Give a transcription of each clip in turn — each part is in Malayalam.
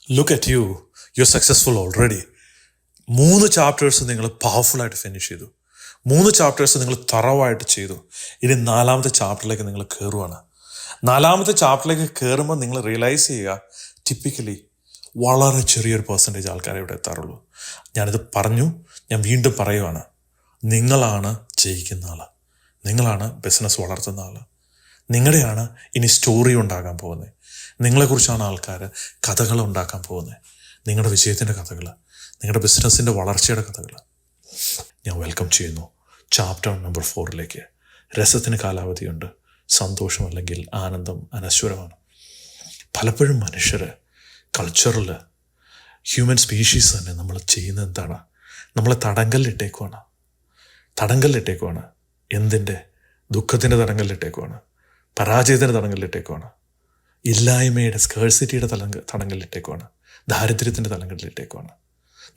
Look at you you successful already. 3 chapters നിങ്ങൾ പവർഫുള്ളായിട്ട് ഫിനിഷ് ചെയ്തു. 3 ചാപ്റ്റേഴ്സ് നിങ്ങൾ തറവായിട്ട് ചെയ്തു. ഇനി 4ാമത്തെ ചാപ്റ്ററിലേക്ക് നിങ്ങൾ കയറുവാണ്. 4ാമത്തെ ചാപ്റ്ററിലേക്ക് കയറുമ്പോൾ നിങ്ങൾ റിയലൈസ് ചെയ്യുക, ടിപ്പിക്കലി വളരെ ചെറിയൊരു പെർസെൻറ്റേജ് ആൾക്കാരെ ഇവിടെ എത്താറുള്ളൂ. ഞാനിത് പറഞ്ഞു, ഞാൻ വീണ്ടും പറയുവാണ്. നിങ്ങളാണ് ജയിക്കുന്ന ആൾ, നിങ്ങളാണ് ബിസിനസ് വളർത്തുന്ന ആൾ, നിങ്ങളുടെയാണ് ഇനി സ്റ്റോറി ഉണ്ടാകാൻ പോകുന്നത്. നിങ്ങളെക്കുറിച്ചാണ് ആൾക്കാർ കഥകൾ ഉണ്ടാക്കാൻ പോകുന്നത്. നിങ്ങളുടെ വിജയത്തിൻ്റെ കഥകൾ, നിങ്ങളുടെ ബിസിനസ്സിൻ്റെ വളർച്ചയുടെ കഥകൾ. ഞാൻ വെൽക്കം ചെയ്യുന്നു ചാപ്റ്റർ നമ്പർ 4ലേക്ക്. രസത്തിന് കാലാവധിയുണ്ട്. സന്തോഷമല്ലെങ്കിൽ ആനന്ദം അനശ്വരമാണ്. പലപ്പോഴും മനുഷ്യർ, കൾച്ചറിൽ, ഹ്യൂമൻ സ്പീഷീസ് തന്നെ നമ്മൾ ചെയ്യുന്നത് എന്താണ്? നമ്മളെ തടങ്കലിലിട്ടേക്കുവാണ്. എന്തിൻ്റെ? ദുഃഖത്തിൻ്റെ തടങ്കലിലിട്ടേക്കുവാണ്, പരാജയത്തിൻ്റെ തടങ്കലിലിട്ടേക്കുവാണ്, ഇല്ലായ്മയുടെ സ്കേഴ്സിറ്റിയുടെ തടങ്കലിലിട്ടേക്കുവാണ്, ദാരിദ്ര്യത്തിൻ്റെ തടങ്കലിലിട്ടേക്കുവാണ്.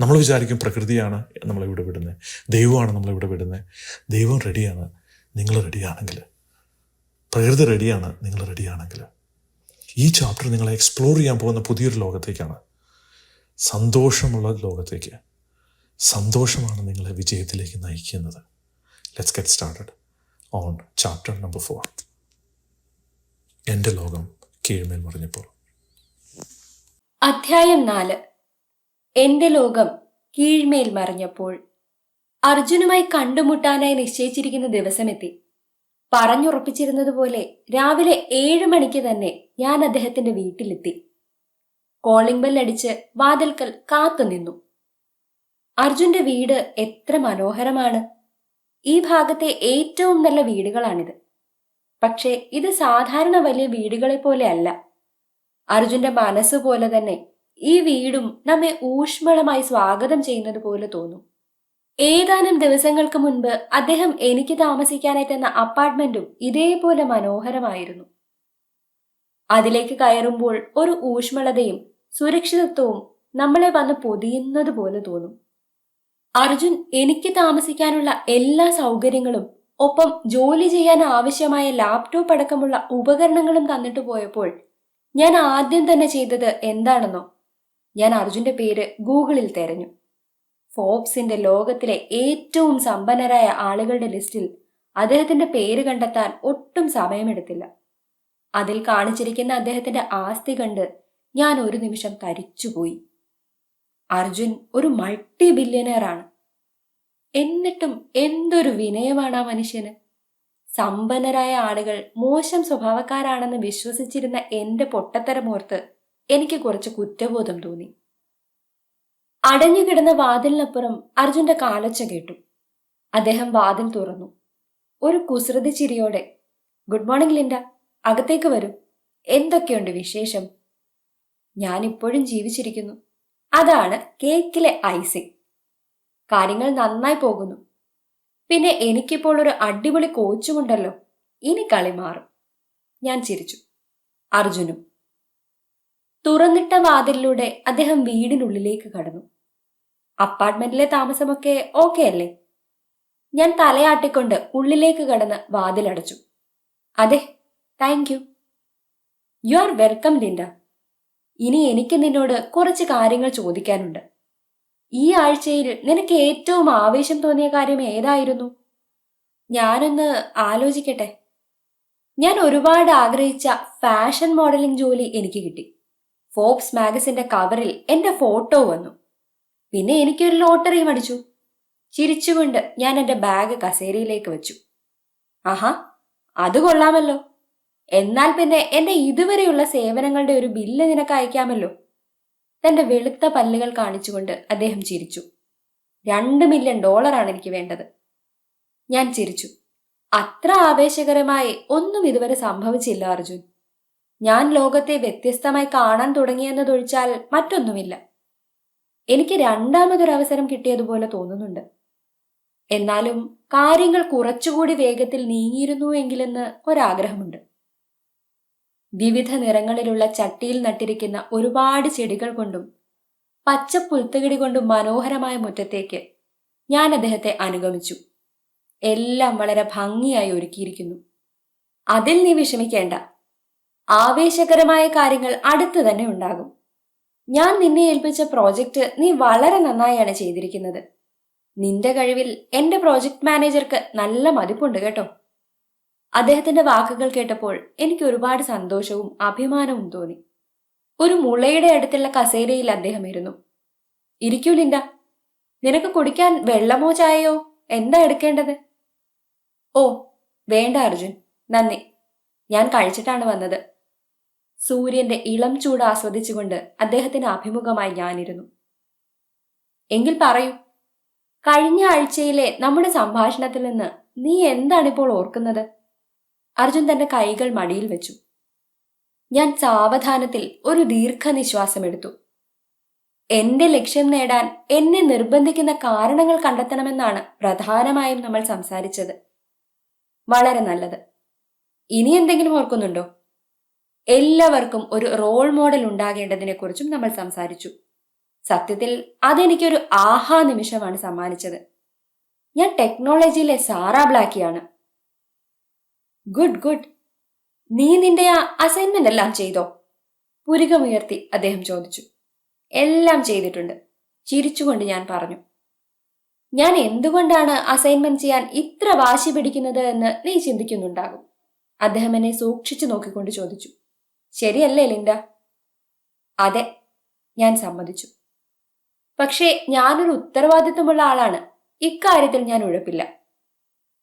നമ്മൾ വിചാരിക്കും പ്രകൃതിയാണ് നമ്മളിവിടെ വിടുന്നത്, ദൈവമാണ് നമ്മളിവിടെ വിടുന്നത്. ദൈവം റെഡിയാണ് നിങ്ങൾ റെഡിയാണെങ്കിൽ, പ്രകൃതി റെഡിയാണ് നിങ്ങൾ റെഡിയാണെങ്കിൽ. ഈ ചാപ്റ്റർ നിങ്ങളെ എക്സ്പ്ലോർ ചെയ്യാൻ പോകുന്ന പുതിയൊരു ലോകത്തേക്കാണ്, സന്തോഷമുള്ള ലോകത്തേക്ക്. സന്തോഷമാണ് നിങ്ങളെ വിജയത്തിലേക്ക് നയിക്കുന്നത്. Let's get started on chapter number 4. എൻ്റെ ലോകം കീഴ്മേൽ മറിഞ്ഞപ്പോൾ. അധ്യായം 4. എന്റെ ലോകം കീഴ്മേൽ മറിഞ്ഞപ്പോൾ. അർജുനുമായി കണ്ടുമുട്ടാനായി നിശ്ചയിച്ചിരിക്കുന്ന ദിവസമെത്തി. പറഞ്ഞുറപ്പിച്ചിരുന്നതുപോലെ രാവിലെ 7 മണിക്ക് തന്നെ ഞാൻ അദ്ദേഹത്തിന്റെ വീട്ടിലെത്തി. കോളിംഗ് ബെൽ അടിച്ച് വാതിൽക്കൽ കാത്തുനിന്നു. അർജുന്റെ വീട് എത്ര മനോഹരമാണ്! ഈ ഭാഗത്തെ ഏറ്റവും നല്ല വീടുകളാണിത്. പക്ഷേ ഇത് സാധാരണ വലിയ വീടുകളെ പോലെ അല്ല. അർജുന്റെ മനസ്സ് പോലെ തന്നെ ഈ വീടും നമ്മെ ഊഷ്മളമായി സ്വാഗതം ചെയ്യുന്നത് പോലെ തോന്നും. ഏതാനും ദിവസങ്ങൾക്ക് മുൻപ് അദ്ദേഹം എനിക്ക് താമസിക്കാനായി തന്ന അപ്പാർട്ട്മെന്റും ഇതേപോലെ മനോഹരമായിരുന്നു. അതിലേക്ക് കയറുമ്പോൾ ഒരു ഊഷ്മളതയും സുരക്ഷിതത്വവും നമ്മളെ വന്ന് പൊതിയുന്നത് പോലെ തോന്നും. അർജുൻ എനിക്ക് താമസിക്കാനുള്ള എല്ലാ സൗകര്യങ്ങളും ഒപ്പം ജോലി ചെയ്യാൻ ആവശ്യമായ ലാപ്ടോപ്പ് അടക്കമുള്ള ഉപകരണങ്ങളും തന്നിട്ട് പോയപ്പോൾ ഞാൻ ആദ്യം തന്നെ ചെയ്തത് എന്താണെന്നോ? ഞാൻ അർജുന്റെ പേര് ഗൂഗിളിൽ തെരഞ്ഞു. ഫോബ്സിന്റെ ലോകത്തിലെ ഏറ്റവും സമ്പന്നരായ ആളുകളുടെ ലിസ്റ്റിൽ അദ്ദേഹത്തിന്റെ പേര് കണ്ടെത്താൻ ഒട്ടും സമയമെടുത്തില്ല. അതിൽ കാണിച്ചിരിക്കുന്ന അദ്ദേഹത്തിന്റെ ആസ്തി കണ്ട് ഞാൻ ഒരു നിമിഷം തരിച്ചുപോയി. അർജുൻ ഒരു മൾട്ടി ബില്യണയർ ആണ്. എന്നിട്ടും എന്തൊരു വിനയമാണ് ആ മനുഷ്യന്. സമ്പന്നരായ ആളുകൾ മോശം സ്വഭാവക്കാരാണെന്ന് വിശ്വസിച്ചിരുന്ന എന്റെ പൊട്ടത്തരമോർത്ത് എനിക്ക് കുറച്ച് കുറ്റബോധം തോന്നി. അടഞ്ഞുകിടന്ന വാതിലിനപ്പുറം അർജുന്റെ കാലൊച്ച കേട്ടു. അദ്ദേഹം വാതിൽ തുറന്നു. ഒരു കുസൃതി ചിരിയോടെ, "ഗുഡ് മോർണിംഗ് ലിൻഡ, അകത്തേക്ക് വരൂ. എന്തൊക്കെയുണ്ട് വിശേഷം?" "ഞാൻ ഇപ്പോഴും ജീവിച്ചിരിക്കുന്നു. അതാണ് കേക്കിലെ ഐസിങ്. കാര്യങ്ങൾ നന്നായി പോകുന്നു. പിന്നെ എനിക്കിപ്പോൾ ഒരു അടിപൊളി കോച്ചുമുണ്ടല്ലോ. ഇനി കളി മാറും." ഞാൻ ചിരിച്ചു. അർജുനും. തുറന്നിട്ട വാതിലിലൂടെ അദ്ദേഹം വീടിനുള്ളിലേക്ക് കടന്നു. അപ്പാർട്ട്മെന്റിലെ താമസമൊക്കെ ഓക്കെ അല്ലേ? ഞാൻ തലയാട്ടിക്കൊണ്ട് ഉള്ളിലേക്ക് കടന്ന് വാതിലടച്ചു. "അതെ, thank you." "You are welcome Linda. ഇനി എനിക്ക് നിന്നോട് കുറച്ച് കാര്യങ്ങൾ ചോദിക്കാനുണ്ട്. ഈ ആഴ്ചയിൽ നിനക്ക് ഏറ്റവും ആവേശം തോന്നിയ കാര്യം ഏതായിരുന്നു?" "ഞാനൊന്ന് ആലോചിക്കട്ടെ. ഞാൻ ഒരുപാട് ആഗ്രഹിച്ച ഫാഷൻ മോഡലിംഗ് ജോലി എനിക്ക് കിട്ടി. ഫോബ്സ് മാഗസിന്റെ കവറിൽ എന്റെ ഫോട്ടോ വന്നു. പിന്നെ എനിക്കൊരു ലോട്ടറിയും അടിച്ചു." ചിരിച്ചുകൊണ്ട് ഞാൻ എന്റെ ബാഗ് കസേരയിലേക്ക് വെച്ചു. "ആഹാ, അത് കൊള്ളാമല്ലോ. എന്നാൽ പിന്നെ എന്റെ ഇതുവരെയുള്ള സേവനങ്ങളുടെ ഒരു ബില്ല് നിനക്ക് അയക്കാമല്ലോ." തന്റെ വെളുത്ത പല്ലുകൾ കാണിച്ചുകൊണ്ട് അദ്ദേഹം ചിരിച്ചു. $2 മില്യൺ എനിക്ക് വേണ്ടത്." ഞാൻ ചിരിച്ചു. "അത്ര ആവേശകരമായി ഒന്നും ഇതുവരെ സംഭവിച്ചില്ല അർജുൻ. ഞാൻ ലോകത്തെ വ്യത്യസ്തമായി കാണാൻ തുടങ്ങിയെന്നതൊഴിച്ചാൽ മറ്റൊന്നുമില്ല. എനിക്ക് രണ്ടാമതൊരവസരം കിട്ടിയതുപോലെ തോന്നുന്നുണ്ട്. എന്നാലും കാര്യങ്ങൾ കുറച്ചുകൂടി വേഗത്തിൽ നീങ്ങിയിരുന്നുവെങ്കിലെന്ന് ഒരാഗ്രഹമുണ്ട്." വിവിധ നിറങ്ങളിലുള്ള ചട്ടിയിൽ നട്ടിരിക്കുന്ന ഒരുപാട് ചെടികൾ കൊണ്ടും പച്ച പുൽത്തകിടി കൊണ്ടും മനോഹരമായ മുറ്റത്തേക്ക് ഞാൻ അദ്ദേഹത്തെ അനുഗമിച്ചു. എല്ലാം വളരെ ഭംഗിയായി ഒരുക്കിയിരിക്കുന്നു. "അതിൽ നീ വിഷമിക്കേണ്ട. ആവേശകരമായ കാര്യങ്ങൾ അടുത്ത് തന്നെ ഉണ്ടാകും. ഞാൻ നിന്നെ ഏൽപ്പിച്ച പ്രോജക്റ്റ് നീ വളരെ നന്നായാണ് ചെയ്തിരിക്കുന്നത്. നിന്റെ കഴിവിൽ എന്റെ പ്രോജക്ട് മാനേജർക്ക് നല്ല മതിപ്പുണ്ട് കേട്ടോ. അദ്ദേഹത്തിന്റെ വാക്കുകൾ കേട്ടപ്പോൾ എനിക്ക് ഒരുപാട് സന്തോഷവും അഭിമാനവും തോന്നി. ഒരു മുളയുടെ അടുത്തുള്ള കസേരയിൽ അദ്ദേഹം ഇരുന്നു. ഇരിക്കൂ ലിൻഡ. നിനക്ക് കുടിക്കാൻ വെള്ളമോ ചായയോ എന്താ എടുക്കേണ്ടത്? ഓ വേണ്ട അർജുൻ, നന്ദി. ഞാൻ കഴിച്ചിട്ടാണ് വന്നത്. സൂര്യന്റെ ഇളം ചൂട് ആസ്വദിച്ചുകൊണ്ട് അദ്ദേഹത്തിന് അഭിമുഖമായി ഞാനിരുന്നു. എങ്കിൽ പറയൂ, കഴിഞ്ഞ ആഴ്ചയിലെ നമ്മുടെ സംഭാഷണത്തിൽ നിന്ന് നീ എന്താണിപ്പോൾ ഓർക്കുന്നത്? അർജുൻ തന്റെ കൈകൾ മടിയിൽ വെച്ചു. ഞാൻ സാവധാനത്തിൽ ഒരു ദീർഘനിശ്വാസം എടുത്തു. എന്റെ ലക്ഷ്യം നേടാൻ എന്നെ നിർബന്ധിക്കുന്ന കാരണങ്ങൾ കണ്ടെത്തണമെന്നാണ് പ്രധാനമായും നമ്മൾ സംസാരിച്ചത്. വളരെ നല്ലത്. ഇനി എന്തെങ്കിലും ഓർക്കുന്നുണ്ടോ? എല്ലാവർക്കും ഒരു റോൾ മോഡൽ ഉണ്ടാകേണ്ടതിനെ കുറിച്ചും നമ്മൾ സംസാരിച്ചു. സത്യത്തിൽ അതെനിക്കൊരു ആഹാ നിമിഷമാണ് സമ്മാനിച്ചത്. ഞാൻ ടെക്നോളജിയിലെ സാറാ ബ്ലാക്കിയാണ്. Good good. നീ നിന്റെ ആ അസൈൻമെന്റ് എല്ലാം ചെയ്തോ? പുരികമുയർത്തി അദ്ദേഹം ചോദിച്ചു. എല്ലാം ചെയ്തിട്ടുണ്ട്, ചിരിച്ചുകൊണ്ട് ഞാൻ പറഞ്ഞു. ഞാൻ എന്തുകൊണ്ടാണ് അസൈൻമെന്റ് ചെയ്യാൻ ഇത്ര വാശി പിടിക്കുന്നത് എന്ന് നീ ചിന്തിക്കുന്നുണ്ടാകും. അദ്ദേഹം എന്നെ സൂക്ഷിച്ചു നോക്കിക്കൊണ്ട് ചോദിച്ചു. ശരിയല്ലേ ലിൻഡ? അതെ, ഞാൻ സമ്മതിച്ചു. പക്ഷേ ഞാനൊരു ഉത്തരവാദിത്വമുള്ള ആളാണ്. ഇക്കാര്യത്തിൽ ഞാൻ ഉഴപ്പില്ല.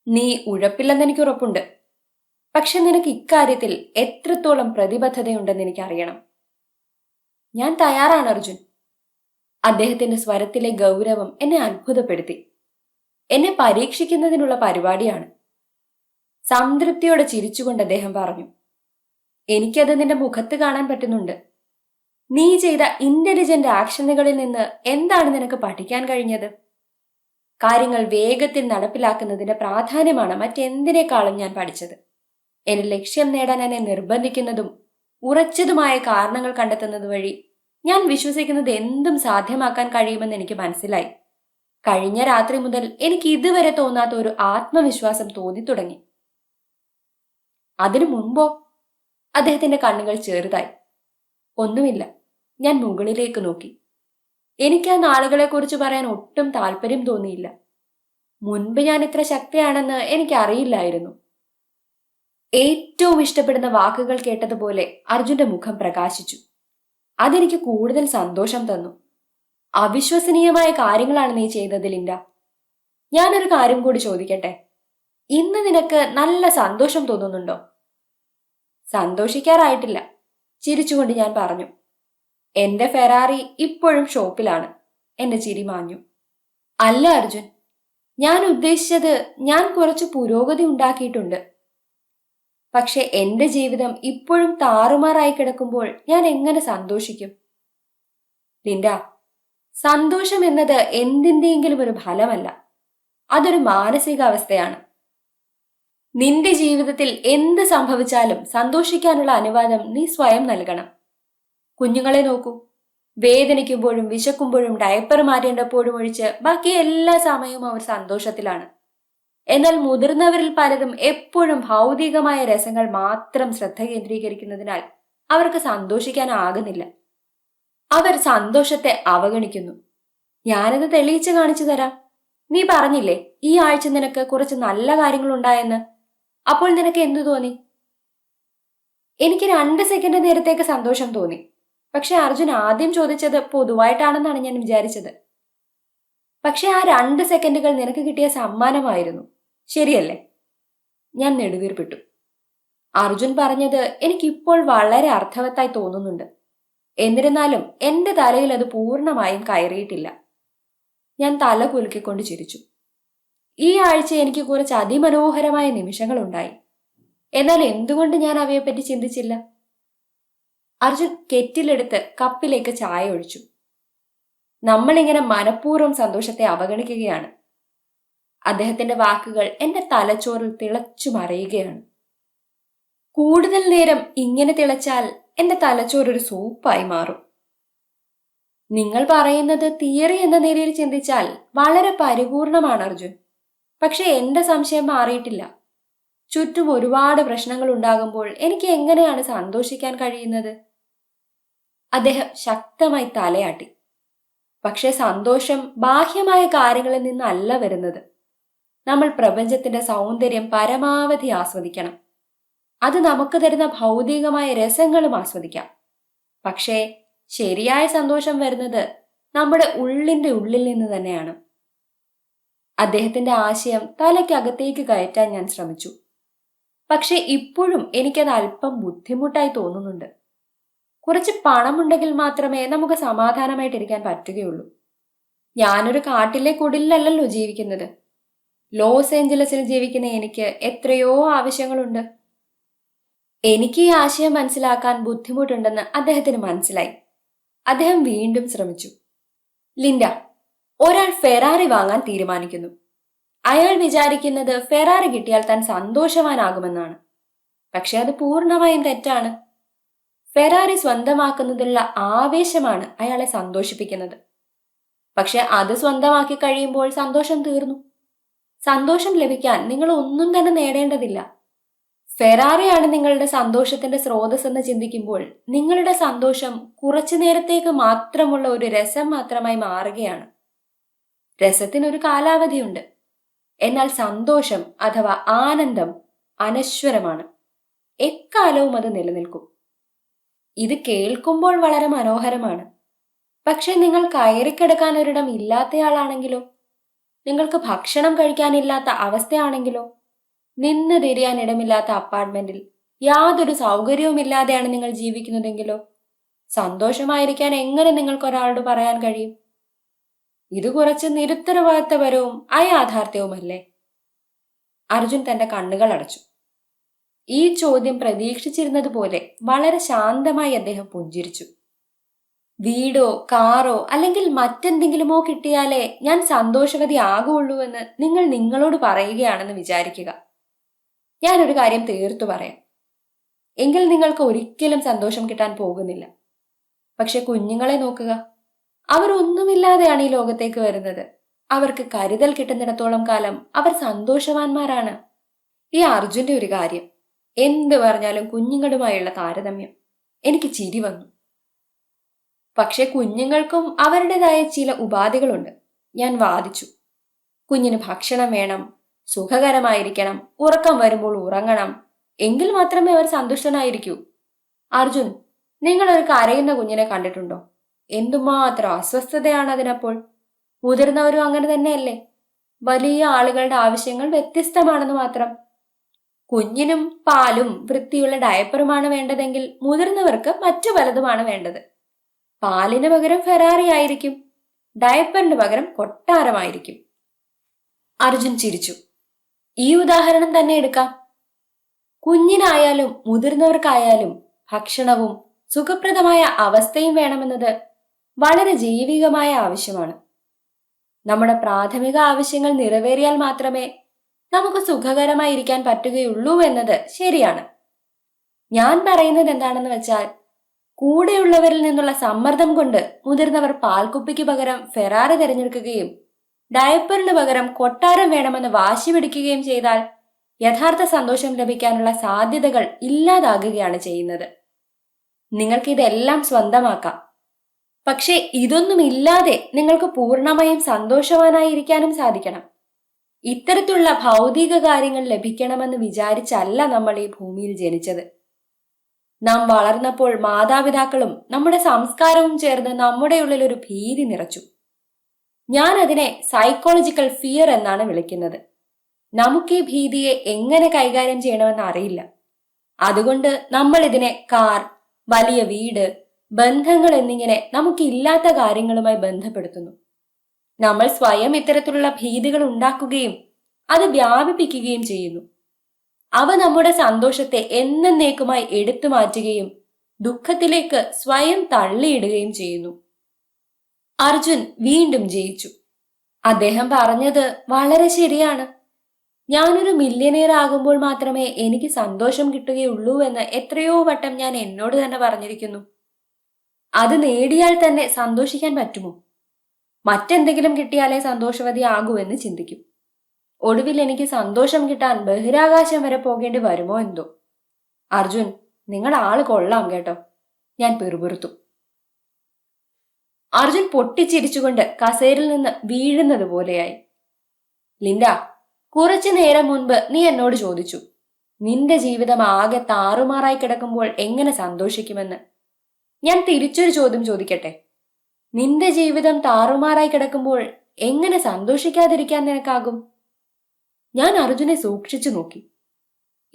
നീ ഉഴപ്പില്ലെന്ന് എനിക്ക് ഉറപ്പുണ്ട്. പക്ഷെ നിനക്ക് ഇക്കാര്യത്തിൽ എത്രത്തോളം പ്രതിബദ്ധതയുണ്ടെന്ന് എനിക്കറിയണം. ഞാൻ തയ്യാറാണ് അർജുൻ. അദ്ദേഹത്തിന്റെ സ്വരത്തിലെ ഗൗരവം എന്നെ അത്ഭുതപ്പെടുത്തി. എന്നെ പരീക്ഷിക്കുന്നതിനുള്ള പരിപാടിയാണ്. സംതൃപ്തിയോടെ ചിരിച്ചുകൊണ്ട് അദ്ദേഹം പറഞ്ഞു. എനിക്കത് നിന്റെ മുഖത്ത് കാണാൻ പറ്റുന്നുണ്ട്. നീ ചെയ്ത ഇന്റലിജന്റ് ആക്ഷനുകളിൽ നിന്ന് എന്താണ് നിനക്ക് പഠിക്കാൻ കഴിഞ്ഞത്? കാര്യങ്ങൾ വേഗത്തിൽ നടപ്പിലാക്കുന്നതിന്റെ പ്രാധാന്യമാണ് മറ്റെന്തിനേക്കാളും ഞാൻ പഠിച്ചത്. എന്റെ ലക്ഷ്യം നേടാൻ എന്നെ നിർബന്ധിക്കുന്നതും ഉറച്ചതുമായ കാരണങ്ങൾ കണ്ടെത്തുന്നത് വഴി ഞാൻ വിശ്വസിക്കുന്നത് എന്തും സാധ്യമാക്കാൻ കഴിയുമെന്ന് എനിക്ക് മനസ്സിലായി. കഴിഞ്ഞ രാത്രി മുതൽ എനിക്ക് ഇതുവരെ തോന്നാത്ത ഒരു ആത്മവിശ്വാസം തോന്നിത്തുടങ്ങി. അതിനു മുമ്പോ? അദ്ദേഹത്തിന്റെ കണ്ണുകൾ ചെറുതായി. ഒന്നുമില്ല. ഞാൻ മുകളിലേക്ക് നോക്കി. എനിക്ക് ആ നാളുകളെക്കുറിച്ച് പറയാൻ ഒട്ടും താല്പര്യം തോന്നിയില്ല. മുൻപ് ഞാൻ ഇത്ര ശക്തിയാണെന്ന് എനിക്കറിയില്ലായിരുന്നു. ഏറ്റവും ഇഷ്ടപ്പെടുന്ന വാക്കുകൾ കേട്ടതുപോലെ അർജുന്റെ മുഖം പ്രകാശിച്ചു. അതെനിക്ക് കൂടുതൽ സന്തോഷം തന്നു. അവിശ്വസനീയമായ കാര്യങ്ങളാണ് നീ ചെയ്തത് ലിൻഡ. ഞാനൊരു കാര്യം കൂടി ചോദിക്കട്ടെ? ഇന്ന് നിനക്ക് നല്ല സന്തോഷം തോന്നുന്നുണ്ടോ? സന്തോഷിക്കാറായിട്ടില്ല, ചിരിച്ചുകൊണ്ട് ഞാൻ പറഞ്ഞു. എന്റെ ഫെറാറി ഇപ്പോഴും ഷോപ്പിലാണ്. എന്റെ ചിരി മാഞ്ഞു. അല്ല അർജുൻ, ഞാൻ ഉദ്ദേശിച്ചത് ഞാൻ കുറച്ച് പുരോഗതി ഉണ്ടാക്കിയിട്ടുണ്ട്. പക്ഷെ എന്റെ ജീവിതം ഇപ്പോഴും താറുമാറായി കിടക്കുമ്പോൾ ഞാൻ എങ്ങനെ സന്തോഷിക്കും? ലിൻഡ, സന്തോഷം എന്നത് എന്തിന്റെയെങ്കിലും ഒരു ഫലമല്ല. അതൊരു മാനസികാവസ്ഥയാണ്. നിന്റെ ജീവിതത്തിൽ എന്ത് സംഭവിച്ചാലും സന്തോഷിക്കാനുള്ള അനുവാദം നീ സ്വയം നൽകണം. കുഞ്ഞുങ്ങളെ നോക്കൂ. വേദനിക്കുമ്പോഴും വിശക്കുമ്പോഴും ഡയപ്പർ മാറ്റേണ്ടപ്പോഴും ഒഴിച്ച് ബാക്കി എല്ലാ സമയവും അവർ സന്തോഷത്തിലാണ്. എന്നാൽ മുതിർന്നവരിൽ പലരും എപ്പോഴും ഭൗതികമായ രസങ്ങൾ മാത്രം ശ്രദ്ധ കേന്ദ്രീകരിക്കുന്നതിനാൽ അവർക്ക് സന്തോഷിക്കാനാകുന്നില്ല. അവർ സന്തോഷത്തെ അവഗണിക്കുന്നു. ഞാനത് തെളിയിച്ച് കാണിച്ചു തരാം. നീ പറഞ്ഞില്ലേ ഈ ആഴ്ച നിനക്ക് കുറച്ച് നല്ല കാര്യങ്ങൾ ഉണ്ടായെന്ന്. അപ്പോൾ നിനക്ക് എന്തു തോന്നി? എനിക്ക് 2 സെക്കൻഡ് നേരത്തേക്ക് സന്തോഷം തോന്നി. പക്ഷെ അർജുൻ ആദ്യം ചോദിച്ചത് പൊതുവായിട്ടാണെന്നാണ് ഞാൻ വിചാരിച്ചത്. പക്ഷെ ആ 2 സെക്കൻഡുകൾ നിനക്ക് കിട്ടിയ സമ്മാനമായിരുന്നു, ശരിയല്ലേ? ഞാൻ നെടുവീർപ്പിട്ടു. അർജുൻ പറഞ്ഞത് എനിക്കിപ്പോൾ വളരെ അർത്ഥവത്തായി തോന്നുന്നുണ്ട്. എന്നിരുന്നാലും എന്റെ തലയിൽ അത് പൂർണ്ണമായും കയറിയിട്ടില്ല. ഞാൻ തല കുലുക്കിക്കൊണ്ട് ചിരിച്ചു. ഈ ആഴ്ച എനിക്ക് കുറച്ച് അതിമനോഹരമായ നിമിഷങ്ങൾ ഉണ്ടായി. എന്നാൽ എന്തുകൊണ്ട് ഞാൻ അവയെപ്പറ്റി ചിന്തിച്ചില്ല? അർജുൻ കെറ്റിലെടുത്ത് കപ്പിലേക്ക് ചായ ഒഴിച്ചു. നമ്മളിങ്ങനെ മനഃപൂർവ്വം സന്തോഷത്തെ അവഗണിക്കുകയാണ്. അദ്ദേഹത്തിന്റെ വാക്കുകൾ എന്റെ തലച്ചോറിൽ തിളച്ചു മറിയുകയാണ്. കൂടുതൽ നേരം ഇങ്ങനെ തിളച്ചാൽ എന്റെ തലച്ചോറൊരു സൂപ്പായി മാറും. നിങ്ങൾ പറയുന്നത് തിയറി എന്ന നിലയിൽ ചിന്തിച്ചാൽ വളരെ പരിപൂർണമാണ് അർജുൻ. പക്ഷെ എന്റെ സംശയം മാറിയിട്ടില്ല. ചുറ്റും ഒരുപാട് പ്രശ്നങ്ങൾ ഉണ്ടാകുമ്പോൾ എനിക്ക് എങ്ങനെയാണ് സന്തോഷിക്കാൻ കഴിയുന്നത്? അദ്ദേഹം ശക്തമായി തലയാട്ടി. പക്ഷേ സന്തോഷം ബാഹ്യമായ കാര്യങ്ങളിൽ നിന്നല്ല വരുന്നത്. നമ്മൾ പ്രപഞ്ചത്തിന്റെ സൗന്ദര്യം പരമാവധി ആസ്വദിക്കണം. അത് നമുക്ക് തരുന്ന ഭൗതികമായ രസങ്ങളും ആസ്വദിക്കാം. പക്ഷേ ശരിയായ സന്തോഷം വരുന്നത് നമ്മുടെ ഉള്ളിന്റെ ഉള്ളിൽ നിന്ന് തന്നെയാണ്. അദ്ദേഹത്തിന്റെ ആശയം തലയ്ക്കകത്തേക്ക് കയറ്റാൻ ഞാൻ ശ്രമിച്ചു. പക്ഷെ ഇപ്പോഴും എനിക്കത് അല്പം ബുദ്ധിമുട്ടായി തോന്നുന്നുണ്ട്. കുറച്ച് പണമുണ്ടെങ്കിൽ മാത്രമേ നമുക്ക് സമാധാനമായിട്ടിരിക്കാൻ പറ്റുകയുള്ളൂ. ഞാനൊരു കാട്ടിലെ കുടിലല്ലല്ലോ ജീവിക്കുന്നത്. ലോസ് ഏഞ്ചലസിൽ ജീവിക്കുന്ന എനിക്ക് എത്രയോ ആവശ്യങ്ങളുണ്ട്. എനിക്ക് ഈ ആശയം മനസ്സിലാക്കാൻ ബുദ്ധിമുട്ടുണ്ടെന്ന് അദ്ദേഹത്തിന് മനസ്സിലായി. അദ്ദേഹം വീണ്ടും ശ്രമിച്ചു. ലിൻഡ, ഒരാൾ ഫെറാറി വാങ്ങാൻ തീരുമാനിക്കുന്നു. അയാൾ വിചാരിക്കുന്നത് ഫെറാറി കിട്ടിയാൽ താൻ സന്തോഷവാനാകുമെന്നാണ്. പക്ഷെ അത് പൂർണ്ണമായും തെറ്റാണ്. ഫെറാറി സ്വന്തമാക്കുന്നതിലുള്ള ആവേശമാണ് അയാളെ സന്തോഷിപ്പിക്കുന്നത്. പക്ഷെ അത് സ്വന്തമാക്കി കഴിയുമ്പോൾ സന്തോഷം തീർന്നു. സന്തോഷം ലഭിക്കാൻ നിങ്ങൾ ഒന്നും തന്നെ നേടേണ്ടതില്ല. ഫെറാറിയാണ് നിങ്ങളുടെ സന്തോഷത്തിന്റെ സ്രോതസ് എന്ന് ചിന്തിക്കുമ്പോൾ നിങ്ങളുടെ സന്തോഷം കുറച്ചു നേരത്തേക്ക് മാത്രമുള്ള ഒരു രസം മാത്രമായി മാറുകയാണ്. രസത്തിനൊരു കാലാവധിയുണ്ട്. എന്നാൽ സന്തോഷം അഥവാ ആനന്ദം അനശ്വരമാണ്. എക്കാലവും അത് നിലനിൽക്കും. ഇത് കേൾക്കുമ്പോൾ വളരെ മനോഹരമാണ്. പക്ഷെ നിങ്ങൾ കയറിക്കിടക്കാൻ ഒരിടം ഇല്ലാത്തയാളാണെങ്കിലോ, നിങ്ങൾക്ക് ഭക്ഷണം കഴിക്കാനില്ലാത്ത അവസ്ഥയാണെങ്കിലോ, നിന്ന് തിരിയാൻ ഇടമില്ലാത്ത അപ്പാർട്ട്മെന്റിൽ യാതൊരു സൗകര്യവുമില്ലാതെയാണ് നിങ്ങൾ ജീവിക്കുന്നതെങ്കിലോ, സന്തോഷമായിരിക്കാൻ എങ്ങനെ നിങ്ങൾക്കൊരാളോട് പറയാൻ കഴിയും? ഇത് കുറച്ച് നിരുത്തരവാദിത്തപരവും അയാഥാർത്ഥ്യവുമല്ലേ? അർജുൻ തന്റെ കണ്ണുകൾ അടച്ചു. ഈ ചോദ്യം പ്രതീക്ഷിച്ചിരുന്നത് പോലെ വളരെ ശാന്തമായി അദ്ദേഹം പുഞ്ചിരിച്ചു. വീടോ കാറോ അല്ലെങ്കിൽ മറ്റെന്തെങ്കിലുമോ കിട്ടിയാലേ ഞാൻ സന്തോഷവതി ആകുള്ളൂ എന്ന് നിങ്ങൾ നിങ്ങളോട് പറയുകയാണെന്ന് വിചാരിക്കുക. ഞാനൊരു കാര്യം തീർത്തു പറയാം. എങ്കിൽ നിങ്ങൾക്ക് ഒരിക്കലും സന്തോഷം കിട്ടാൻ പോകുന്നില്ല. പക്ഷെ കുഞ്ഞുങ്ങളെ നോക്കുക. അവർ ഒന്നുമില്ലാതെയാണ് ഈ ലോകത്തേക്ക് വരുന്നത്. അവർക്ക് കരുതൽ കിട്ടുന്നിടത്തോളം കാലം അവർ സന്തോഷവാന്മാരാണ്. ഈ അർജുന്റെ ഒരു കാര്യം, എന്ത് പറഞ്ഞാലും കുഞ്ഞുങ്ങളുമായുള്ള താരതമ്യം. എനിക്ക് ചിരി വന്നു. പക്ഷെ കുഞ്ഞുങ്ങൾക്കും അവരുടേതായ ചില ഉപാധികളുണ്ട്. ഞാൻ വാദിച്ചു. കുഞ്ഞിന് ഭക്ഷണം വേണം, സുഖകരമായിരിക്കണം, ഉറക്കം വരുമ്പോൾ ഉറങ്ങണം. എങ്കിൽ മാത്രമേ അവർ സന്തുഷ്ടനായിരിക്കൂ. അർജുൻ, നിങ്ങൾ ഒരു കരയുന്ന കുഞ്ഞിനെ കണ്ടിട്ടുണ്ടോ? എന്തുമാത്രം അസ്വസ്ഥതയാണ് അതിനപ്പോൾ. മുതിർന്നവരും അങ്ങനെ തന്നെയല്ലേ? വലിയ ആളുകളുടെ ആവശ്യങ്ങൾ വ്യത്യസ്തമാണെന്ന് മാത്രം. കുഞ്ഞിനും പാലും വൃത്തിയുള്ള ഡയപ്പറുമാണ് വേണ്ടതെങ്കിൽ മുതിർന്നവർക്ക് മറ്റു പലതുമാണ് വേണ്ടത്. പാലിന് പകരം ഫെറാറി ആയിരിക്കും, ഡയപ്പറിന് പകരം കൊട്ടാരമായിരിക്കും. അർജുൻ ചിരിച്ചു. ഈ ഉദാഹരണം തന്നെ എടുക്കാം. കുഞ്ഞിനായാലും മുതിർന്നവർക്കായാലും ഭക്ഷണവും സുഖപ്രദമായ അവസ്ഥയും വേണമെന്നത് വളരെ ജൈവികമായ ആവശ്യമാണ്. നമ്മുടെ പ്രാഥമിക ആവശ്യങ്ങൾ നിറവേറിയാൽ മാത്രമേ നമുക്ക് സുഖകരമായി ഇരിക്കാൻ പറ്റുകയുള്ളൂ എന്നത് ശരിയാണ്. ഞാൻ പറയുന്നത് എന്താണെന്ന് വെച്ചാൽ, കൂടെയുള്ളവരിൽ നിന്നുള്ള സമ്മർദ്ദം കൊണ്ട് മുതിർന്നവർ പാൽക്കുപ്പിക്ക് പകരം ഫെറാറി തിരഞ്ഞെടുക്കുകയും ഡയപ്പറിന് പകരം കൊട്ടാരം വേണമെന്ന് വാശി പിടിക്കുകയും ചെയ്താൽ യഥാർത്ഥ സന്തോഷം ലഭിക്കാനുള്ള സാധ്യതകൾ ഇല്ലാതാകുകയാണ് ചെയ്യുന്നത്. നിങ്ങൾക്ക് ഇതെല്ലാം സ്വന്തമാക്കാം. പക്ഷേ ഇതൊന്നുമില്ലാതെ നിങ്ങൾക്ക് പൂർണ്ണമായും സന്തോഷവാനായിരിക്കാനും സാധിക്കണം. ഇത്തരത്തിലുള്ള ഭൗതിക കാര്യങ്ങൾ ലഭിക്കണമെന്ന് വിചാരിച്ചല്ല നമ്മൾ ഈ ഭൂമിയിൽ ജനിച്ചത്. നാം വളർന്നപ്പോൾ മാതാപിതാക്കളും നമ്മുടെ സംസ്കാരവും ചേർന്ന് നമ്മുടെ ഉള്ളിൽ ഒരു ഭീതി നിറച്ചു. ഞാൻ അതിനെ സൈക്കോളജിക്കൽ ഫിയർ എന്നാണ് വിളിക്കുന്നത്. നമുക്ക് ഈ ഭീതിയെ എങ്ങനെ കൈകാര്യം ചെയ്യണമെന്ന് അറിയില്ല. അതുകൊണ്ട് നമ്മൾ ഇതിനെ കാർ, വലിയ വീട്, ബന്ധങ്ങൾ എന്നിങ്ങനെ നമുക്കില്ലാത്ത കാര്യങ്ങളുമായി ബന്ധപ്പെടുത്തുന്നു. നമ്മൾ സ്വയം ഇത്തരത്തിലുള്ള ഭീതികൾ ഉണ്ടാക്കുകയും അത് വ്യാപിപ്പിക്കുകയും ചെയ്യുന്നു. അവ നമ്മുടെ സന്തോഷത്തെ എന്നേക്കുമായി എടുത്തു മാറ്റുകയും ദുഃഖത്തിലേക്ക് സ്വയം തള്ളിയിടുകയും ചെയ്യുന്നു. അർജുൻ വീണ്ടും ജയിച്ചു. അദ്ദേഹം പറഞ്ഞത് വളരെ ശരിയാണ്. ഞാനൊരു മില്യനെയർ ആകുമ്പോൾ മാത്രമേ എനിക്ക് സന്തോഷം കിട്ടുകയുള്ളൂ എന്ന് എത്രയോ വട്ടം ഞാൻ എന്നോട് തന്നെ പറഞ്ഞിരിക്കുന്നു. അത് നേടിയാൽ തന്നെ സന്തോഷിക്കാൻ പറ്റുമോ? മറ്റെന്തെങ്കിലും കിട്ടിയാലേ സന്തോഷവതി ആകൂ എന്ന് ചിന്തിക്കും. ഒടുവിൽ എനിക്ക് സന്തോഷം കിട്ടാൻ ബഹിരാകാശം വരെ പോകേണ്ടി വരുമോ എന്തോ. അർജുൻ, നിങ്ങൾ ആള് കൊള്ളാം കേട്ടോ. ഞാൻ പിറുപിറുത്തു. അർജുൻ പൊട്ടിച്ചിരിച്ചുകൊണ്ട് കസേരയിൽ നിന്ന് വീഴുന്നത് പോലെയായി. ലിൻഡ, കുറച്ചു നേരം മുൻപ് നീ എന്നോട് ചോദിച്ചു, നിന്റെ ജീവിതം ആകെ താറുമാറായി കിടക്കുമ്പോൾ എങ്ങനെ സന്തോഷിക്കുമെന്ന്. ഞാൻ തിരിച്ചൊരു ചോദ്യം ചോദിക്കട്ടെ. നിന്റെ ജീവിതം താറുമാറായി കിടക്കുമ്പോൾ എങ്ങനെ സന്തോഷിക്കാതിരിക്കാൻ നിനക്കാകും? ഞാൻ അർജുനെ സൂക്ഷിച്ചു നോക്കി.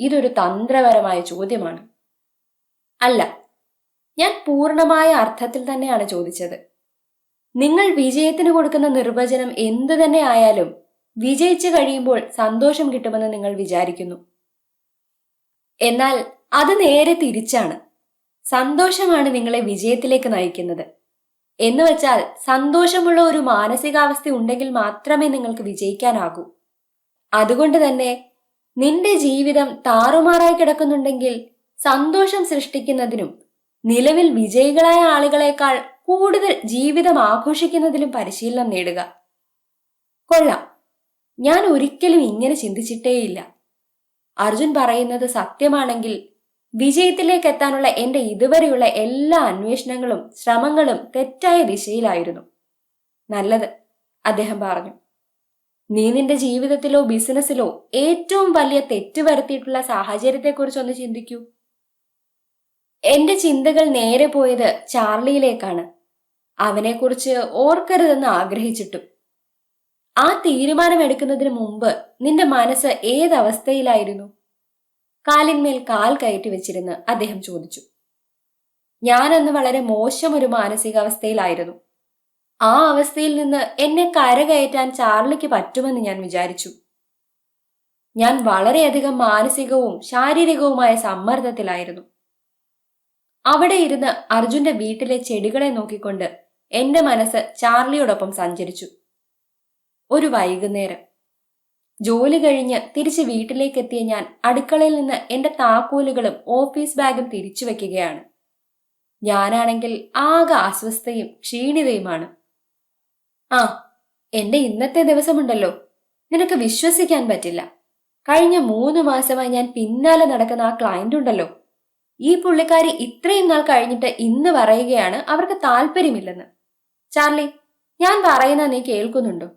ഇതൊരു തന്ത്രപരമായ ചോദ്യമാണ്. അല്ല, ഞാൻ പൂർണ്ണമായ അർത്ഥത്തിൽ തന്നെയാണ് ചോദിച്ചത്. നിങ്ങൾ വിജയത്തിന് കൊടുക്കുന്ന നിർവചനം എന്തു തന്നെ ആയാലും വിജയിച്ചു കഴിയുമ്പോൾ സന്തോഷം കിട്ടുമെന്ന് നിങ്ങൾ വിചാരിക്കുന്നു. എന്നാൽ അത് നേരെ തിരിച്ചാണ്. സന്തോഷമാണ് നിങ്ങളെ വിജയത്തിലേക്ക് നയിക്കുന്നത്. എന്നുവെച്ചാൽ സന്തോഷമുള്ള ഒരു മാനസികാവസ്ഥ ഉണ്ടെങ്കിൽ മാത്രമേ നിങ്ങൾക്ക് വിജയിക്കാനാകൂ. അതുകൊണ്ട് തന്നെ നിന്റെ ജീവിതം താറുമാറായി കിടക്കുന്നുണ്ടെങ്കിൽ സന്തോഷം സൃഷ്ടിക്കുന്നതിനും നിലവിൽ വിജയികളായ ആളുകളെക്കാൾ കൂടുതൽ ജീവിതം ആഘോഷിക്കുന്നതിലും പരിശീലനം നേടുക. കൊള്ളാം, ഞാൻ ഒരിക്കലും ഇങ്ങനെ ചിന്തിച്ചിട്ടേയില്ല. അർജുൻ പറയുന്നത് സത്യമാണെങ്കിൽ വിജയത്തിലേക്ക് എത്താനുള്ള എന്റെ ഇതുവരെയുള്ള എല്ലാ അന്വേഷണങ്ങളും ശ്രമങ്ങളും തെറ്റായ ദിശയിലായിരുന്നു. നല്ലത്, അദ്ദേഹം പറഞ്ഞു. നീ നിന്റെ ജീവിതത്തിലോ ബിസിനസ്സിലോ ഏറ്റവും വലിയ തെറ്റ് വരുത്തിയിട്ടുള്ള സാഹചര്യത്തെക്കുറിച്ചൊന്ന് ചിന്തിക്കൂ. എന്റെ ചിന്തകൾ നേരെ പോയത് ചാർലിയിലേക്കാണ്. അവനെക്കുറിച്ച് ഓർക്കരുതെന്ന് ആഗ്രഹിച്ചിട്ടും. ആ തീരുമാനമെടുക്കുന്നതിന് മുമ്പ് നിന്റെ മനസ്സ് ഏതവസ്ഥയിലായിരുന്നു? കാലിന്മേൽ കാൽ കയറ്റി വെച്ചിരുന്ന് അദ്ദേഹം ചോദിച്ചു. ഞാനന്ന് വളരെ മോശം ഒരു മാനസികാവസ്ഥയിലായിരുന്നു. ആ അവസ്ഥയിൽ നിന്ന് എന്നെ കരകയറ്റാൻ ചാർലിക്ക് പറ്റുമെന്ന് ഞാൻ വിചാരിച്ചു. ഞാൻ വളരെയധികം മാനസികവും ശാരീരികവുമായ സമ്മർദ്ദത്തിലായിരുന്നു. അവിടെ ഇരുന്ന് അർജുന്റെ വീട്ടിലെ ചെടികളെ നോക്കിക്കൊണ്ട് എന്റെ മനസ്സ് ചാർലിയോടൊപ്പം സഞ്ചരിച്ചു. ഒരു വൈകുന്നേരം ജോലി കഴിഞ്ഞ് തിരിച്ച് വീട്ടിലേക്ക് എത്തിയ ഞാൻ അടുക്കളയിൽ നിന്ന് എന്റെ താക്കോലുകളും ഓഫീസ് ബാഗും തിരിച്ചു വെക്കുകയാണ്. ഞാനാണെങ്കിൽ ആകെ അസ്വസ്ഥയും ക്ഷീണിതയുമാണ്. ആ, എന്റെ ഇന്നത്തെ ദിവസമുണ്ടല്ലോ, നിനക്ക് വിശ്വസിക്കാൻ പറ്റില്ല. കഴിഞ്ഞ 3 മാസമായി ഞാൻ പിന്നാലെ നടക്കുന്ന ആ ക്ലയന്റ് ഉണ്ടല്ലോ, ഈ പുള്ളിക്കാരി ഇത്രയും നാൾ കഴിഞ്ഞിട്ട് ഇന്ന് പറയുകയാണ് അവർക്ക് താല്പര്യമില്ലെന്ന്. ചാർലി, ഞാൻ പറയുന്ന നീ കേൾക്കുന്നുണ്ടോ?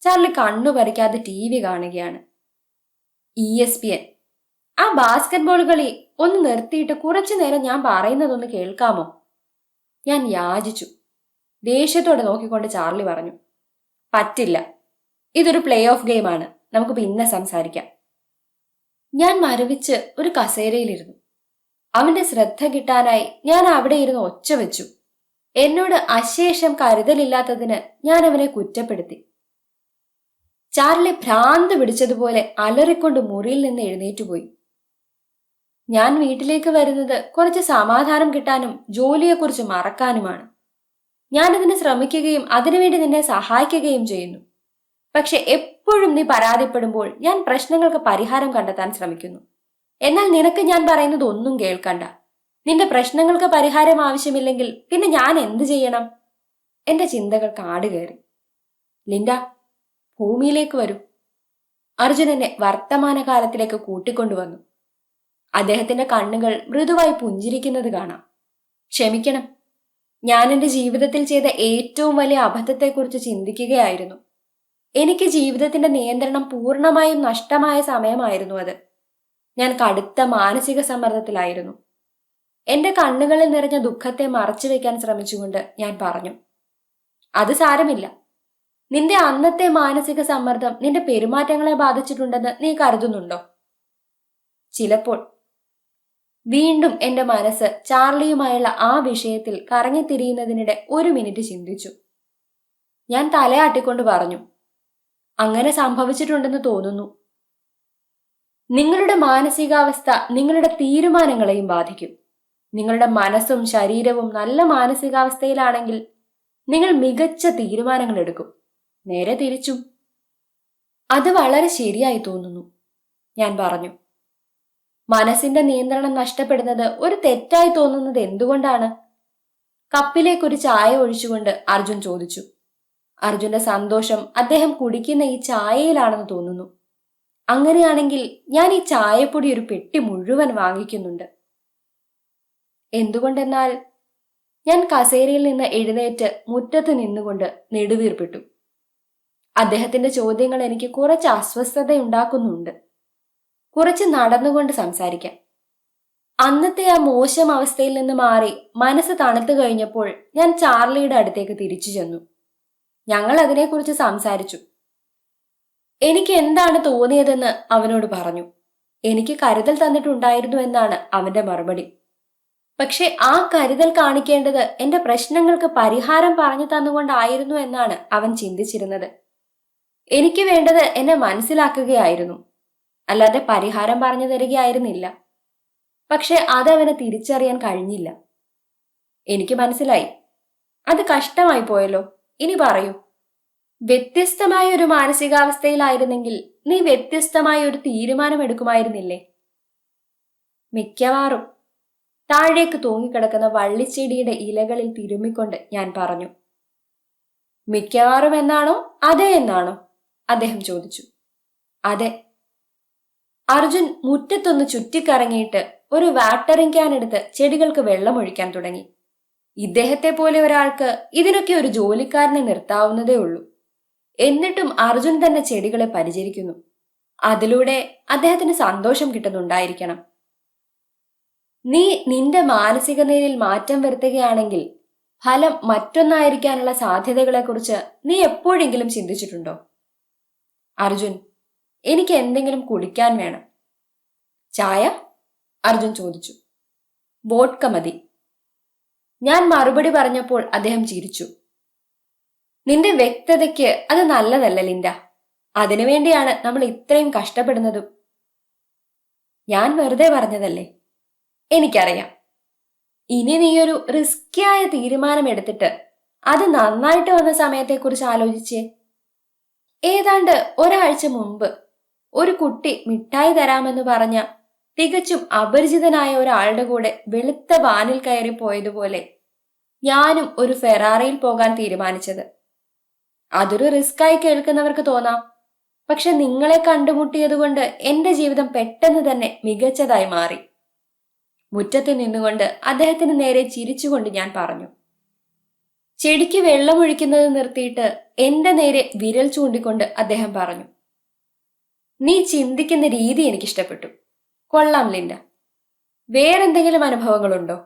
ചാർലി കണ്ണു പറിക്കാതെ TV കാണുകയാണ്. ESPN, ആ ബാസ്കറ്റ്ബോൾ കളി ഒന്ന് നിർത്തിയിട്ട് കുറച്ചു നേരം ഞാൻ പറയുന്നതൊന്ന് കേൾക്കാമോ? ഞാൻ യാചിച്ചു. ദേഷ്യത്തോടെ നോക്കിക്കൊണ്ട് ചാർലി പറഞ്ഞു, പറ്റില്ല, ഇതൊരു പ്ലേ ഓഫ് ഗെയിമാണ്, നമുക്ക് പിന്നെ സംസാരിക്കാം. ഞാൻ മരവിച്ച് ഒരു കസേരയിലിരുന്നു. അവന്റെ ശ്രദ്ധ കിട്ടാനായി ഞാൻ അവിടെ ഇരുന്ന് ഒച്ച വെച്ചു. എന്നോട് അശേഷം കരുതലില്ലാത്തതിന് ഞാൻ അവനെ കുറ്റപ്പെടുത്തി. ചാർലി ഭ്രാന്ത് പിടിച്ചതുപോലെ അലറിക്കൊണ്ട് മുറിയിൽ നിന്ന് എഴുന്നേറ്റുപോയി. ഞാൻ വീട്ടിലേക്ക് വരുന്നത് കുറച്ച് സമാധാനം കിട്ടാനും ജോലിയെക്കുറിച്ച് മറക്കാനുമാണ്. ഞാനതിന് ശ്രമിക്കുകയും അതിനുവേണ്ടി നിന്നെ സഹായിക്കുകയും ചെയ്യുന്നു. പക്ഷെ എപ്പോഴും നീ പരാതിപ്പെടുമ്പോൾ ഞാൻ പ്രശ്നങ്ങൾക്ക് പരിഹാരം കണ്ടെത്താൻ ശ്രമിക്കുന്നു. എന്നാൽ നിനക്ക് ഞാൻ പറയുന്നത് ഒന്നും കേൾക്കണ്ട. നിന്റെ പ്രശ്നങ്ങൾക്ക് പരിഹാരം ആവശ്യമില്ലെങ്കിൽ പിന്നെ ഞാൻ എന്ത് ചെയ്യണം? എന്റെ ചിന്തകൾ കാടുകയറി. ലിൻഡ, ഭൂമിയിലേക്ക് വരൂ. അർജുൻ എന്നെ വർത്തമാനകാലത്തിലേക്ക് കൂട്ടിക്കൊണ്ടുവന്നു. അദ്ദേഹത്തിന്റെ കണ്ണുകൾ മൃദുവായി പുഞ്ചിരിക്കുന്നത് കാണാം. ക്ഷമിക്കണം, ഞാൻ എന്റെ ജീവിതത്തിൽ ചെയ്ത ഏറ്റവും വലിയ അബദ്ധത്തെക്കുറിച്ച് ചിന്തിക്കുകയായിരുന്നു. എനിക്ക് ജീവിതത്തിന്റെ നിയന്ത്രണം പൂർണ്ണമായും നഷ്ടമായ സമയമായിരുന്നു അത്. ഞാൻ കടുത്ത മാനസിക സമ്മർദ്ദത്തിലായിരുന്നു. എന്റെ കണ്ണുകളിൽ നിറഞ്ഞ ദുഃഖത്തെ മറച്ചു വെക്കാൻ ശ്രമിച്ചുകൊണ്ട് ഞാൻ പറഞ്ഞു, അത് സാരമില്ല. നിന്റെ അന്നത്തെ മാനസിക സമ്മർദ്ദം നിന്റെ പെരുമാറ്റങ്ങളെ ബാധിച്ചിട്ടുണ്ടെന്ന് നീ കരുതുന്നുണ്ടോ? ചിലപ്പോൾ. വീണ്ടും എന്റെ മനസ്സ് ചാർലിയുമായുള്ള ആ വിഷയത്തിൽ കറങ്ങിത്തിരിയുന്നതിനിടെ 1 മിനിറ്റ് ചിന്തിച്ചു. ഞാൻ തലയാട്ടിക്കൊണ്ട് പറഞ്ഞു, അങ്ങനെ സംഭവിച്ചിട്ടുണ്ടെന്ന് തോന്നുന്നു. നിങ്ങളുടെ മാനസികാവസ്ഥ നിങ്ങളുടെ തീരുമാനങ്ങളെയും ബാധിക്കും. നിങ്ങളുടെ മനസ്സും ശരീരവും നല്ല മാനസികാവസ്ഥയിലാണെങ്കിൽ നിങ്ങൾ മികച്ച തീരുമാനങ്ങൾ എടുക്കും. നേരെ തിരിച്ചും. അത് വളരെ ശരിയായി തോന്നുന്നു, ഞാൻ പറഞ്ഞു. മനസ്സിന്റെ നിയന്ത്രണം നഷ്ടപ്പെടുന്നത് ഒരു തെറ്റായി തോന്നുന്നത് എന്തുകൊണ്ടാണ്? കപ്പിലേക്കൊരു ചായ ഒഴിച്ചുകൊണ്ട് അർജുൻ ചോദിച്ചു. അർജുന്റെ സന്തോഷം അദ്ദേഹം കുടിക്കുന്ന ഈ ചായയിലാണെന്ന് തോന്നുന്നു. അങ്ങനെയാണെങ്കിൽ ഞാൻ ഈ ചായപ്പൊടി ഒരു പെട്ടി മുഴുവൻ വാങ്ങിക്കുന്നുണ്ട്. എന്തുകൊണ്ടെന്നാൽ ഞാൻ കസേരയിൽ നിന്ന് എഴുന്നേറ്റ് മുറ്റത്ത് നിന്നുകൊണ്ട് നെടുവീർപ്പിട്ടു. അദ്ദേഹത്തിന്റെ ചോദ്യങ്ങൾ എനിക്ക് കുറച്ച് അസ്വസ്ഥതയുണ്ടാക്കുന്നുണ്ട്. കുറച്ച് നടന്നുകൊണ്ട് സംസാരിക്കാം. അന്നത്തെ ആ മോശം അവസ്ഥയിൽ നിന്ന് മാറി മനസ്സ് തണുത്തു കഴിഞ്ഞപ്പോൾ ഞാൻ ചാർലിയുടെ അടുത്തേക്ക് തിരിച്ചു ചെന്നു. ഞങ്ങൾ അതിനെക്കുറിച്ച് സംസാരിച്ചു. എനിക്ക് എന്താണ് തോന്നിയതെന്ന് അവനോട് പറഞ്ഞു. എനിക്ക് കരുതൽ തന്നിട്ടുണ്ടായിരുന്നു എന്നാണ് അവന്റെ മറുപടി. പക്ഷെ ആ കരുതൽ കാണിക്കേണ്ടത് എന്റെ പ്രശ്നങ്ങൾക്ക് പരിഹാരം പറഞ്ഞു തന്നുകൊണ്ടായിരുന്നു എന്നാണ് അവൻ ചിന്തിച്ചിരുന്നത്. എനിക്ക് വേണ്ടത് എന്നെ മനസ്സിലാക്കുകയായിരുന്നു, അല്ലാതെ പരിഹാരം പറഞ്ഞു തരികയായിരുന്നില്ല. പക്ഷെ അതവന് തിരിച്ചറിയാൻ കഴിഞ്ഞില്ല. എനിക്ക് മനസ്സിലായി. അത് കഷ്ടമായി പോയല്ലോ. ഇനി പറയൂ, വ്യത്യസ്തമായ ഒരു മാനസികാവസ്ഥയിലായിരുന്നെങ്കിൽ നീ വ്യത്യസ്തമായ ഒരു തീരുമാനമെടുക്കുമായിരുന്നില്ലേ? മിക്കവാറും. താഴേക്ക് തൂങ്ങിക്കിടക്കുന്ന വള്ളിച്ചെടിയുടെ ഇലകളിൽ തിരുമ്മിക്കൊണ്ട് ഞാൻ പറഞ്ഞു. മിക്കവാറും എന്നാണോ അതെ എന്നാണോ? അദ്ദേഹം ചോദിച്ചു. അതെ. അർജുൻ മുറ്റത്തൊന്ന് ചുറ്റിക്കറങ്ങിയിട്ട് ഒരു വാട്ടറിംഗ് ക്യാൻ എടുത്ത് ചെടികൾക്ക് വെള്ളമൊഴിക്കാൻ തുടങ്ങി. ഇദ്ദേഹത്തെ പോലെ ഒരാൾക്ക് ഇതിനൊക്കെ ഒരു ജോലിക്കാരനെ നിർത്താവുന്നതേ ഉള്ളൂ. എന്നിട്ടും അർജുൻ തന്നെ ചെടികളെ പരിചരിക്കുന്നു. അതിലൂടെ അദ്ദേഹത്തിന് സന്തോഷം കിട്ടുന്നുണ്ടായിരിക്കണം. നീ നിന്റെ മാനസിക നിലയിൽ മാറ്റം വരുത്തുകയാണെങ്കിൽ ഫലം മറ്റൊന്നായിരിക്കാനുള്ള സാധ്യതകളെക്കുറിച്ച് നീ എപ്പോഴെങ്കിലും ചിന്തിച്ചിട്ടുണ്ടോ? അർജുൻ, എനിക്ക് എന്തെങ്കിലും കുടിക്കാൻ വേണം. ചായ? അർജുൻ ചോദിച്ചു. വോഡ്ക മതി. ഞാൻ മറുപടി പറഞ്ഞപ്പോൾ അദ്ദേഹം ചിരിച്ചു. നിന്റെ വ്യക്തതയ്ക്ക് അത് നല്ലതല്ല ലിൻഡ. അതിനുവേണ്ടിയാണ് നമ്മൾ ഇത്രയും കഷ്ടപ്പെടുന്നതും. ഞാൻ വെറുതെ പറഞ്ഞതല്ലേ. എനിക്കറിയാം. ഇനി നീയൊരു റിസ്കിയായ തീരുമാനം എടുത്തിട്ട് അത് നന്നായിട്ട് വന്ന സമയത്തെക്കുറിച്ച് ആലോചിച്ചേ. ഏതാണ്ട് ഒരാഴ്ച മുമ്പ് ഒരു കുട്ടി മിഠായി തരാമെന്ന് പറഞ്ഞ തികച്ചും അപരിചിതനായ ഒരാളുടെ കൂടെ വെളുത്ത വാനിൽ കയറി പോയതുപോലെ ഞാനും ഒരു ഫെറാറിയിൽ പോകാൻ തീരുമാനിച്ചത്. അതൊരു റിസ്കായി കേൾക്കുന്നവർക്ക് തോന്നാം. പക്ഷെ നിങ്ങളെ കണ്ടുമുട്ടിയതുകൊണ്ട് എന്റെ ജീവിതം പെട്ടെന്ന് തന്നെ മികച്ചതായി മാറി. മുറ്റത്ത് നിന്നുകൊണ്ട് അദ്ദേഹത്തിന് നേരെ ചിരിച്ചുകൊണ്ട് ഞാൻ പറഞ്ഞു. ചെടിക്ക് വെള്ളമൊഴിക്കുന്നത് നിർത്തിയിട്ട് എന്റെ നേരെ വിരൽ ചൂണ്ടിക്കൊണ്ട് അദ്ദേഹം പറഞ്ഞു. നീ ചിന്തിക്കുന്ന രീതി എനിക്കിഷ്ടപ്പെട്ടു. കൊള്ളാം ലിൻഡ. വേറെന്തെങ്കിലും അനുഭവങ്ങളുണ്ടോ?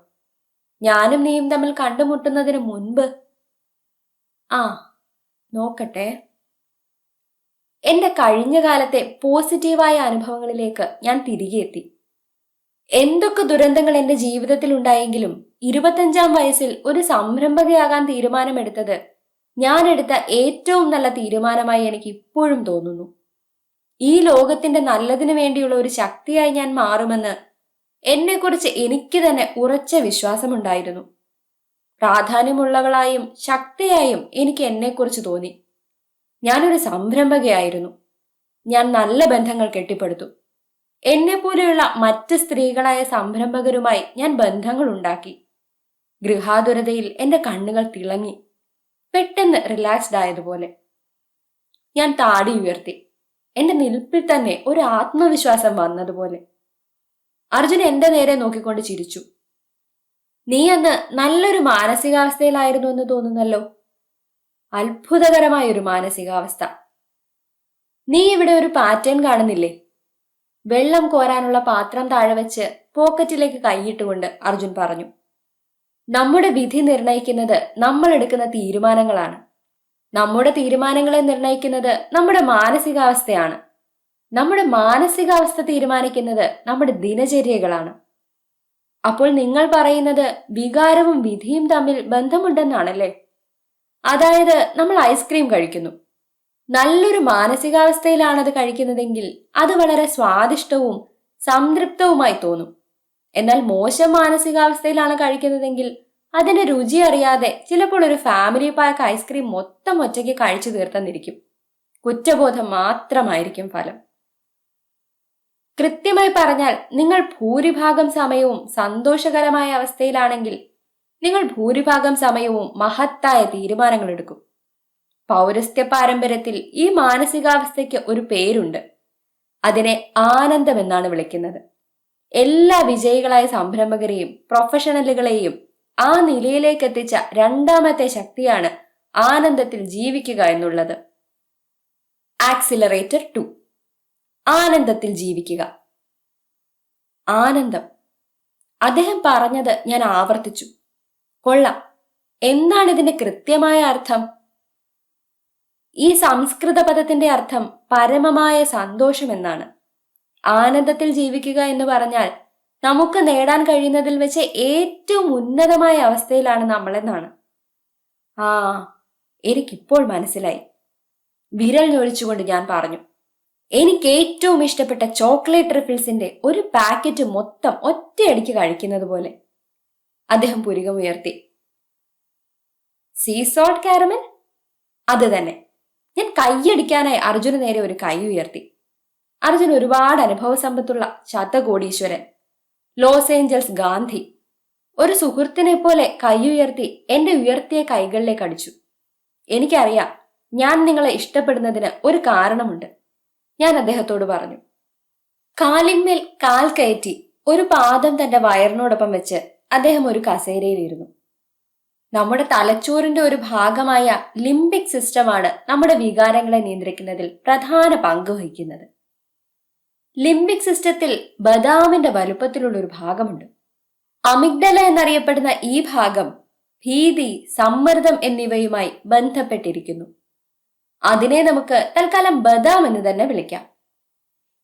ഞാനും നീയും തമ്മിൽ കണ്ടുമുട്ടുന്നതിന് മുൻപ്? ആ, നോക്കട്ടെ. എന്റെ കഴിഞ്ഞ കാലത്തെ പോസിറ്റീവായ അനുഭവങ്ങളിലേക്ക് ഞാൻ തിരികെ എത്തി. എന്തൊക്കെ ദുരന്തങ്ങൾ എന്റെ ജീവിതത്തിൽ ഉണ്ടായെങ്കിലും 25-ാം വയസ്സിൽ ഒരു സംരംഭകയാകാൻ തീരുമാനമെടുത്തത് ഞാൻ എടുത്ത ഏറ്റവും നല്ല തീരുമാനമായി എനിക്ക് ഇപ്പോഴും തോന്നുന്നു. ഈ ലോകത്തിന്റെ നല്ലതിനു വേണ്ടിയുള്ള ഒരു ശക്തിയായി ഞാൻ മാറുമെന്ന് എന്നെക്കുറിച്ച് എനിക്ക് തന്നെ ഉറച്ച വിശ്വാസമുണ്ടായിരുന്നു. പ്രാധാന്യമുള്ളവളായും ശക്തിയായും എനിക്ക് എന്നെക്കുറിച്ച് തോന്നി. ഞാനൊരു സംരംഭകയായിരുന്നു. ഞാൻ നല്ല ബന്ധങ്ങൾ കെട്ടിപ്പടുത്തു. എന്നെപ്പോലെയുള്ള മറ്റ് സ്ത്രീകളായ സംരംഭകരുമായി ഞാൻ ബന്ധങ്ങൾ ഉണ്ടാക്കി. ഗൃഹാതുരതയിൽ എന്റെ കണ്ണുകൾ തിളങ്ങി. പെട്ടെന്ന് റിലാക്സ്ഡ് ആയതുപോലെ ഞാൻ താടി ഉയർത്തി. എന്റെ നിൽപ്പിൽ തന്നെ ഒരു ആത്മവിശ്വാസം വന്നതുപോലെ. അർജുൻ എന്റെ നേരെ നോക്കിക്കൊണ്ട് ചിരിച്ചു. നീ അന്ന് നല്ലൊരു മാനസികാവസ്ഥയിലായിരുന്നു എന്ന് തോന്നുന്നല്ലോ. അത്ഭുതകരമായ ഒരു മാനസികാവസ്ഥ. നീ ഇവിടെ ഒരു പാറ്റേൺ കാണുന്നില്ലേ? വെള്ളം കോരാനുള്ള പാത്രം താഴെ വെച്ച് പോക്കറ്റിലേക്ക് കൈയിട്ടുകൊണ്ട് അർജുൻ പറഞ്ഞു. നമ്മുടെ വിധി നിർണയിക്കുന്നത് നമ്മൾ എടുക്കുന്ന തീരുമാനങ്ങളാണ്. നമ്മുടെ തീരുമാനങ്ങളെ നിർണയിക്കുന്നത് നമ്മുടെ മാനസികാവസ്ഥയാണ്. നമ്മുടെ മാനസികാവസ്ഥ തീരുമാനിക്കുന്നത് നമ്മുടെ ദിനചര്യകളാണ്. അപ്പോൾ നിങ്ങൾ പറയുന്നത് വികാരവും വിധിയും തമ്മിൽ ബന്ധമുണ്ടെന്നാണല്ലേ? അതായത് നമ്മൾ ഐസ്ക്രീം കഴിക്കുന്നു. നല്ലൊരു മാനസികാവസ്ഥയിലാണത് കഴിക്കുന്നതെങ്കിൽ അത് വളരെ സ്വാദിഷ്ടവും സംതൃപ്തവുമായി തോന്നും. എന്നാൽ മോശം മാനസികാവസ്ഥയിലാണ് കഴിക്കുന്നതെങ്കിൽ അതിന്റെ രുചി അറിയാതെ ചിലപ്പോൾ ഒരു ഫാമിലി പാക്ക് ഐസ്ക്രീം മൊത്തം ഒറ്റയ്ക്ക് കഴിച്ചു തീർത്തെന്നിരിക്കും. കുറ്റബോധം മാത്രമായിരിക്കും ഫലം. കൃത്യമായി പറഞ്ഞാൽ നിങ്ങൾ ഭൂരിഭാഗം സമയവും സന്തോഷകരമായ അവസ്ഥയിലാണെങ്കിൽ നിങ്ങൾ ഭൂരിഭാഗം സമയവും മഹത്തായ തീരുമാനങ്ങൾ എടുക്കും. പൗരസ്ത്യ പാരമ്പര്യത്തിൽ ഈ മാനസികാവസ്ഥയ്ക്ക് ഒരു പേരുണ്ട്. അതിനെ ആനന്ദം എന്നാണ് വിളിക്കുന്നത്. എല്ലാ വിജയികളായ സംരംഭകരെയും പ്രൊഫഷണലുകളെയും ആ നിലയിലേക്ക് എത്തിച്ച രണ്ടാമത്തെ ശക്തിയാണ് ആനന്ദത്തിൽ ജീവിക്കുക എന്നുള്ളത്. ആക്സിലറേറ്റർ 2. ആനന്ദത്തിൽ ജീവിക്കുക. ആനന്ദം. അദ്ദേഹം പറഞ്ഞത് ഞാൻ ആവർത്തിച്ചു. കൊള്ളാം. എന്താണ് ഇതിന്റെ കൃത്യമായ അർത്ഥം? ഈ സംസ്കൃത പദത്തിന്റെ അർത്ഥം പരമമായ സന്തോഷം എന്നാണ്. ആനന്ദത്തിൽ ജീവിക്കുക എന്ന് പറഞ്ഞാൽ നമുക്ക് നേടാൻ കഴിയുന്നതിൽ വെച്ച് ഏറ്റവും ഉന്നതമായ അവസ്ഥയിലാണ് നമ്മളെന്നാണ്. ആ, എനിക്കിപ്പോൾ മനസ്സിലായി. വിരൽ ഞൊഴിച്ചുകൊണ്ട് ഞാൻ പറഞ്ഞു, എനിക്ക് ഏറ്റവും ഇഷ്ടപ്പെട്ട ചോക്ലേറ്റ് റിഫിൾസിന്റെ ഒരു പാക്കറ്റ് മൊത്തം ഒറ്റയടിക്ക് കഴിക്കുന്നത് പോലെ. അദ്ദേഹം പുരികമുയർത്തി. See salt caramel? അത് തന്നെ. ഞാൻ കൈയടിക്കാനായി അർജുന് നേരെ ഒരു കൈ ഉയർത്തി. അർജുൻ ഒരുപാട് അനുഭവ സമ്പത്തുള്ള ശതകോടീശ്വരൻ, ലോസ് ഏഞ്ചൽസ് ഗാന്ധി. ഒരു സുഹൃത്തിനെ പോലെ കൈ ഉയർത്തി എന്റെ ഉയർത്തിയ കൈകളിലേക്ക് അടിച്ചു. എനിക്കറിയാം, ഞാൻ നിങ്ങളെ ഇഷ്ടപ്പെടുന്നതിന് ഒരു കാരണമുണ്ട്, ഞാൻ അദ്ദേഹത്തോട് പറഞ്ഞു. കാലിന്മേൽ കാൽ കയറ്റി ഒരു പാദം തന്റെ വയറിനോടൊപ്പം വെച്ച് അദ്ദേഹം ഒരു കസേരയിലിരുന്നു. നമ്മുടെ തലച്ചോറിന്റെ ഒരു ഭാഗമായ ലിംബിക് സിസ്റ്റമാണ് നമ്മുടെ വികാരങ്ങളെ നിയന്ത്രിക്കുന്നതിൽ പ്രധാന പങ്ക് വഹിക്കുന്നത്. ലിംബിക് സിസ്റ്റത്തിൽ ബദാമിന്റെ വലുപ്പത്തിലുള്ള ഒരു ഭാഗമുണ്ട്. അമിഗ്ഡല എന്നറിയപ്പെടുന്ന ഈ ഭാഗം ഭീതി, സമ്മർദ്ദം എന്നിവയുമായി ബന്ധപ്പെട്ടിരിക്കുന്നു. അതിനെ നമുക്ക് തൽക്കാലം ബദാം എന്ന് തന്നെ വിളിക്കാം.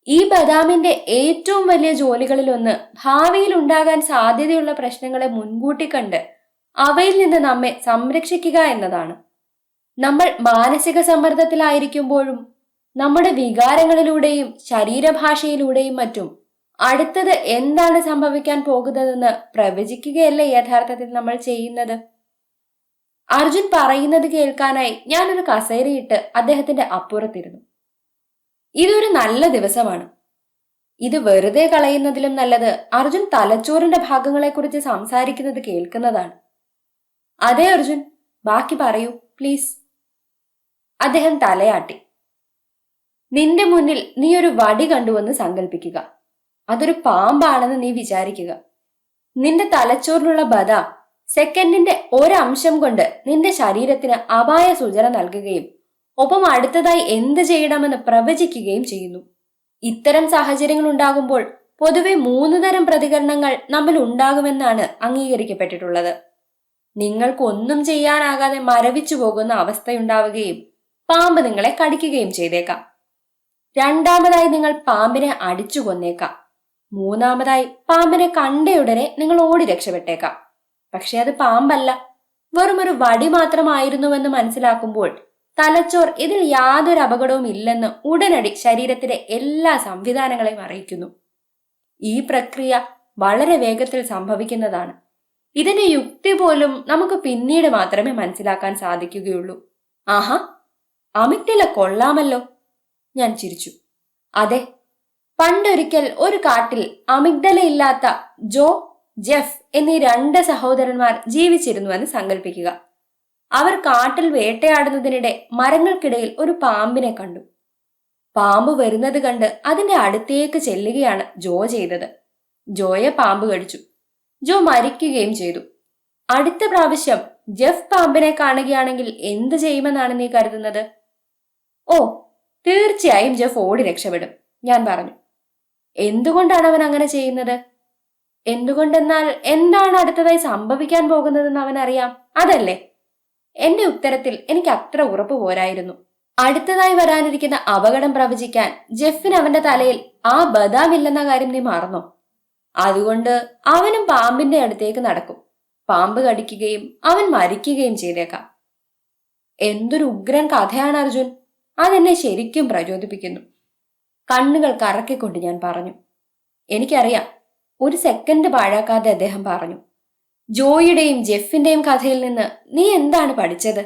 ഈ ബദാമിന്റെ ഏറ്റവും വലിയ ജോലികളിലൊന്ന് ഭാവിയിൽ ഉണ്ടാകാൻ സാധ്യതയുള്ള പ്രശ്നങ്ങളെ മുൻകൂട്ടി കണ്ട് അവയിൽ നിന്ന് നമ്മെ സംരക്ഷിക്കുക എന്നതാണ്. നമ്മൾ മാനസിക സമ്മർദ്ദത്തിലായിരിക്കുമ്പോഴും നമ്മുടെ വികാരങ്ങളിലൂടെയും ശരീരഭാഷയിലൂടെയും മറ്റും അടുത്തത് എന്താണ് സംഭവിക്കാൻ പോകുന്നതെന്ന് പ്രവചിക്കുകയല്ലേ യഥാർത്ഥത്തിൽ നമ്മൾ ചെയ്യുന്നത്. അർജുൻ പറയുന്നത് കേൾക്കാനായി ഞാനൊരു കസേരയിട്ട് അദ്ദേഹത്തിന്റെ അപ്പുറത്തിരുന്നു. ഇതൊരു നല്ല ദിവസമാണ്. ഇത് വെറുതെ കളയുന്നതിലും നല്ലത് അർജുൻ തലച്ചോറിന്റെ ഭാഗങ്ങളെക്കുറിച്ച് സംസാരിക്കുന്നത് കേൾക്കുന്നതാണ്. അതെ അർജുൻ, ബാക്കി പറയൂ പ്ലീസ്. അദ്ദേഹം തലയാട്ടി. നിന്റെ മുന്നിൽ നീ ഒരു വടി കണ്ടുവെന്ന് സങ്കല്പിക്കുക. അതൊരു പാമ്പാണെന്ന് നീ വിചാരിക്കുക. നിന്റെ തലച്ചോറിലുള്ള ബദാം സെക്കൻഡിന്റെ ഒരംശം കൊണ്ട് നിന്റെ ശരീരത്തിന് അപായ സൂചന നൽകുകയും ഒപ്പം അടുത്തതായി എന്ത് ചെയ്യണമെന്ന് പ്രവചിക്കുകയും ചെയ്യുന്നു. ഇത്തരം സാഹചര്യങ്ങൾ ഉണ്ടാകുമ്പോൾ പൊതുവെ 3 തരം പ്രതികരണങ്ങൾ നമ്മൾ ഉണ്ടാകുമെന്നാണ് അംഗീകരിക്കപ്പെട്ടിട്ടുള്ളത്. നിങ്ങൾക്കൊന്നും ചെയ്യാനാകാതെ മരവിച്ചു പോകുന്ന അവസ്ഥയുണ്ടാവുകയും പാമ്പ് നിങ്ങളെ കടിക്കുകയും ചെയ്തേക്കാം. രണ്ടാമതായി നിങ്ങൾ പാമ്പിനെ അടിച്ചു കൊന്നേക്കാം. മൂന്നാമതായി പാമ്പിനെ കണ്ടയുടനെ നിങ്ങൾ ഓടി രക്ഷപ്പെട്ടേക്കാം. പക്ഷെ അത് പാമ്പല്ല, വെറുമൊരു വടി മാത്രമായിരുന്നുവെന്ന് മനസ്സിലാക്കുമ്പോൾ തലച്ചോർ ഇതിൽ യാതൊരു അപകടവും ഇല്ലെന്ന് ഉടനടി ശരീരത്തിലെ എല്ലാ സംവിധാനങ്ങളെയും അറിയിക്കുന്നു. ഈ പ്രക്രിയ വളരെ വേഗത്തിൽ സംഭവിക്കുന്നതാണ്. ഇതിന്റെ യുക്തി പോലും നമുക്ക് പിന്നീട് മാത്രമേ മനസ്സിലാക്കാൻ സാധിക്കുകയുള്ളൂ. ആഹാ, അമിഗ്ഡല കൊള്ളാമല്ലോ. ഞാൻ ചിരിച്ചു. അതെ, പണ്ടൊരിക്കൽ ഒരു കാട്ടിൽ അമിഗ്ഡലയില്ലാത്ത ജോ, ജെഫ് എന്നീ 2 സഹോദരന്മാർ ജീവിച്ചിരുന്നുവെന്ന് സങ്കല്പിക്കുക. അവർ കാട്ടിൽ വേട്ടയാടുന്നതിനിടെ മരങ്ങൾക്കിടയിൽ ഒരു പാമ്പിനെ കണ്ടു. പാമ്പ് വരുന്നത് കണ്ട് അതിന്റെ അടുത്തേക്ക് ചെല്ലുകയാണ് ജോ ചെയ്തത്. ജോയെ പാമ്പ് കടിച്ചു. ജോ മരിക്കുകയും ചെയ്തു. അടുത്ത പ്രാവശ്യം ജെഫ് പാമ്പിനെ കാണുകയാണെങ്കിൽ എന്ത് ചെയ്യുമെന്നാണ് നീ കരുതുന്നത്? ഓ, തീർച്ചയായും ജെഫ് ഓടി രക്ഷപ്പെടും, ഞാൻ പറഞ്ഞു. എന്തുകൊണ്ടാണ് അവൻ അങ്ങനെ ചെയ്യുന്നത്? എന്തുകൊണ്ടെന്നാൽ എന്താണ് അടുത്തതായി സംഭവിക്കാൻ പോകുന്നതെന്ന് അവനറിയാം, അതല്ലേ? എന്റെ ഉത്തരത്തിൽ എനിക്ക് അത്ര ഉറപ്പ് പോരായിരുന്നു. അടുത്തതായി വരാനിരിക്കുന്ന അപകടം പ്രവചിക്കാൻ ജെഫിന് അവന്റെ തലയിൽ ആ ബദാം ഇല്ലെന്ന കാര്യം നീ മറന്നോ? അതുകൊണ്ട് അവനും പാമ്പിന്റെ അടുത്തേക്ക് നടക്കും. പാമ്പ് കടിക്കുകയും അവൻ മരിക്കുകയും ചെയ്തേക്കാം. എന്തൊരു ഉഗ്രൻ കഥയാണ് അർജുൻ. അതെന്നെ ശരിക്കും പ്രചോദിപ്പിക്കുന്നു. കണ്ണുകൾ കറക്കിക്കൊണ്ട് ഞാൻ പറഞ്ഞു. എനിക്കറിയാം. ഒരു സെക്കൻഡ് പാഴാക്കാതെ അദ്ദേഹം പറഞ്ഞു. ജോയിയുടെയും ജെഫിന്റെയും കഥയിൽ നിന്ന് നീ എന്താണ് പഠിച്ചത്?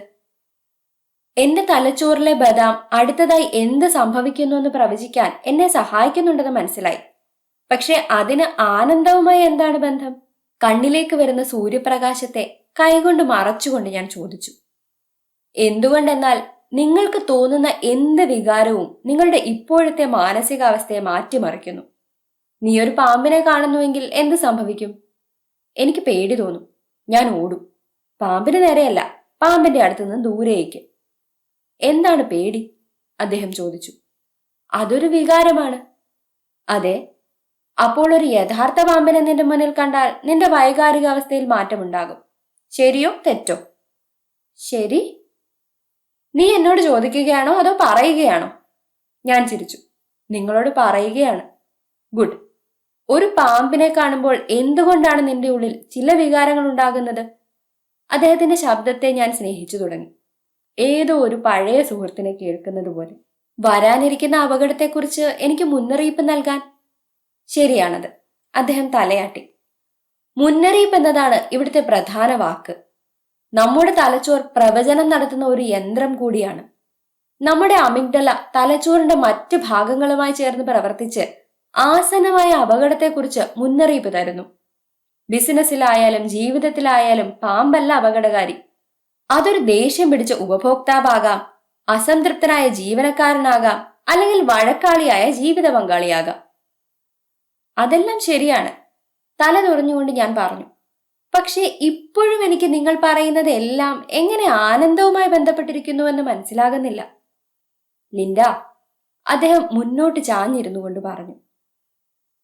എന്റെ തലച്ചോറിലെ ബദാം അടുത്തതായി എന്ത് സംഭവിക്കുന്നു എന്ന് പ്രവചിക്കാൻ എന്നെ സഹായിക്കുന്നുണ്ടെന്ന് മനസ്സിലായി. പക്ഷെ അതിന് ആനന്ദവുമായി എന്താണ് ബന്ധം? കണ്ണിലേക്ക് വരുന്ന സൂര്യപ്രകാശത്തെ കൈകൊണ്ട് മറച്ചുകൊണ്ട് ഞാൻ ചോദിച്ചു. എന്തുകൊണ്ടെന്നാൽ നിങ്ങൾക്ക് തോന്നുന്ന എന്ത് വികാരവും നിങ്ങളുടെ ഇപ്പോഴത്തെ മാനസികാവസ്ഥയെ മാറ്റിമറിക്കുന്നു. നീ ഒരു പാമ്പിനെ കാണുന്നുവെങ്കിൽ എന്ത് സംഭവിക്കും? എനിക്ക് പേടി തോന്നും. ഞാൻ ഓടും. പാമ്പിന് നേരെയല്ല, പാമ്പിന്റെ അടുത്തുനിന്ന് ദൂരേക്ക്. എന്താണ് പേടി? അദ്ദേഹം ചോദിച്ചു. അതൊരു വികാരമാണ്. അതെ. അപ്പോൾ ഒരു യഥാർത്ഥ പാമ്പിനെ നിന്റെ മുന്നിൽ കണ്ടാൽ നിന്റെ വൈകാരിക അവസ്ഥയിൽ മാറ്റമുണ്ടാകും. ശരിയോ തെറ്റോ? ശരി. നീ എന്നോട് ചോദിക്കുകയാണോ അതോ പറയുകയാണോ? ഞാൻ ചിരിച്ചു. നിങ്ങളോട് പറയുകയാണ്. ഗുഡ്. ഒരു പാമ്പിനെ കാണുമ്പോൾ എന്തുകൊണ്ടാണ് നിന്റെ ഉള്ളിൽ ചില വികാരങ്ങൾ ഉണ്ടാകുന്നത്? അദ്ദേഹത്തിന്റെ ശബ്ദത്തെ ഞാൻ സ്നേഹിച്ചു തുടങ്ങി. ഏതോ ഒരു പഴയ സുഹൃത്തിനെ കേൾക്കുന്നത് പോലെ. വരാനിരിക്കുന്ന അപകടത്തെക്കുറിച്ച് എനിക്ക് മുന്നറിയിപ്പ് നൽകാൻ. ശരിയാണത്. അദ്ദേഹം തലയാട്ടി. മുന്നറിയിപ്പ് എന്നതാണ് ഇവിടുത്തെ പ്രധാന വാക്ക്. നമ്മുടെ തലച്ചോർ പ്രവചനം നടത്തുന്ന ഒരു യന്ത്രം കൂടിയാണ്. നമ്മുടെ അമിഗ്ഡല തലച്ചോറിന്റെ മറ്റ് ഭാഗങ്ങളുമായി ചേർന്ന് പ്രവർത്തിച്ച് ആസന്നമായ അപകടത്തെക്കുറിച്ച് മുന്നറിയിപ്പ് തരുന്നു. ബിസിനസ്സിലായാലും ജീവിതത്തിലായാലും പാമ്പല്ല അപകടകാരി. അതൊരു ദേഷ്യം പിടിച്ച ഉപഭോക്താവാകാം, അസംതൃപ്തനായ ജീവനക്കാരനാകാം, അല്ലെങ്കിൽ വഴക്കാളിയായ ജീവിത പങ്കാളിയാകാം. അതെല്ലാം ശരിയാണ്, തല തുറഞ്ഞുകൊണ്ട് ഞാൻ പറഞ്ഞു. പക്ഷേ ഇപ്പോഴും എനിക്ക് നിങ്ങൾ പറയുന്നത് എല്ലാം എങ്ങനെ ആനന്ദവുമായി ബന്ധപ്പെട്ടിരിക്കുന്നുവെന്ന് മനസ്സിലാകുന്നില്ല. ലിൻഡ, അദ്ദേഹം മുന്നോട്ട് ചാഞ്ഞിരുന്നു കൊണ്ട് പറഞ്ഞു,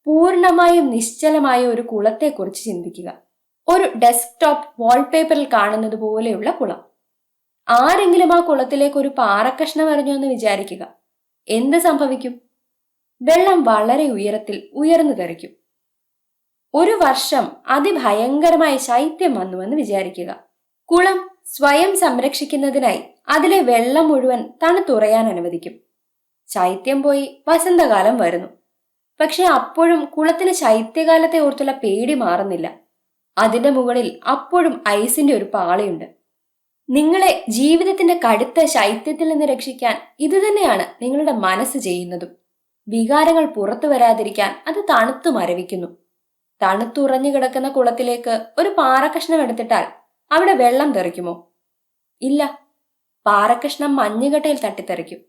പൂർണ്ണമായും നിശ്ചലമായ ഒരു കുളത്തെക്കുറിച്ച് ചിന്തിക്കുക. ഒരു ഡെസ്ക്ടോപ്പ് വാൾപേപ്പറിൽ കാണുന്നത് പോലെയുള്ള കുളം. ആരെങ്കിലും ആ കുളത്തിലേക്ക് ഒരു പാറക്കഷ്ണം എറിഞ്ഞു എന്ന് വിചാരിക്കുക. എന്ത് സംഭവിക്കും? വെള്ളം വളരെ ഉയരത്തിൽ ഉയർന്നു തെറിക്കും. ഒരു വർഷം അതിഭയങ്കരമായ ശൈത്യം വന്നുവെന്ന് വിചാരിക്കുക. കുളം സ്വയം സംരക്ഷിക്കുന്നതിനായി അതിലെ വെള്ളം മുഴുവൻ തണുത്തുറയാൻ അനുവദിക്കും. ശൈത്യം പോയി വസന്തകാലം വരുന്നു. പക്ഷെ അപ്പോഴും കുളത്തിന് ശൈത്യകാലത്തെ ഓർത്തുള്ള പേടി മാറുന്നില്ല. അതിന്റെ മുകളിൽ അപ്പോഴും ഐസിന്റെ ഒരു പാളിയുണ്ട്. നിങ്ങളെ ജീവിതത്തിന്റെ കടുത്ത ശൈത്യത്തിൽ നിന്ന് രക്ഷിക്കാൻ ഇതുതന്നെയാണ് നിങ്ങളുടെ മനസ്സ് ചെയ്യുന്നതും. വികാരങ്ങൾ പുറത്തു വരാതിരിക്കാൻ അത് തണുത്തു മരവിക്കുന്നു. തണുത്തുറഞ്ഞു കിടക്കുന്ന കുളത്തിലേക്ക് ഒരു പാറക്കഷ്ണം എടുത്തിട്ടാൽ അവിടെ വെള്ളം തെറിക്കുമോ? ഇല്ല, പാറക്കഷ്ണം മഞ്ഞുകട്ടയിൽ തട്ടിത്തെറിക്കും.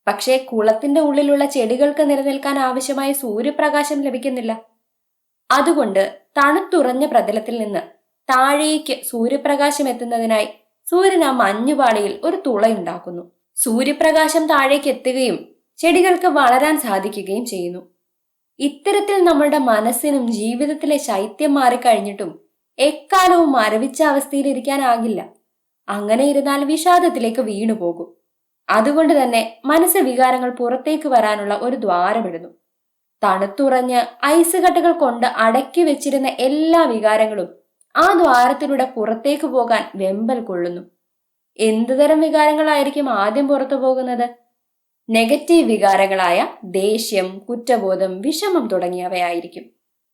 പക്ഷേ കുളത്തിന്റെ ഉള്ളിലുള്ള ചെടികൾക്ക് നിലനിൽക്കാൻ ആവശ്യമായ സൂര്യപ്രകാശം ലഭിക്കുന്നില്ല. അതുകൊണ്ട് തണുത്തുറഞ്ഞ പ്രതലത്തിൽ നിന്ന് താഴേക്ക് സൂര്യപ്രകാശം എത്തുന്നതിനായി സൂര്യൻ ആ മഞ്ഞുപാളിയിൽ ഒരു തുളയുണ്ടാക്കുന്നു. സൂര്യപ്രകാശം താഴേക്ക് എത്തുകയും ചെടികൾക്ക് വളരാൻ സാധിക്കുകയും ചെയ്യുന്നു. ഇത്തരത്തിൽ നമ്മളുടെ മനസ്സിനും ജീവിതത്തിലെ ശൈത്യം മാറിക്കഴിഞ്ഞിട്ടും എക്കാലവും മരവിച്ച അവസ്ഥയിലിരിക്കാനാകില്ല. അങ്ങനെ ഇരുന്നാൽ വിഷാദത്തിലേക്ക് വീണുപോകും. അതുകൊണ്ട് തന്നെ മനസ്സ് വികാരങ്ങൾ പുറത്തേക്ക് വരാനുള്ള ഒരു ദ്വാരമിടുന്നു. തണുത്തുറഞ്ഞ് ഐസ് കട്ടകൾ കൊണ്ട് അടക്കി വെച്ചിരുന്ന എല്ലാ വികാരങ്ങളും ആ ദ്വാരത്തിലൂടെ പുറത്തേക്ക് പോകാൻ വെമ്പൽ കൊള്ളുന്നു. എന്തുതരം വികാരങ്ങളായിരിക്കും ആദ്യം പുറത്തു പോകുന്നത്? നെഗറ്റീവ് വികാരങ്ങളായ ദേഷ്യം, കുറ്റബോധം, വിഷമം തുടങ്ങിയവയായിരിക്കും.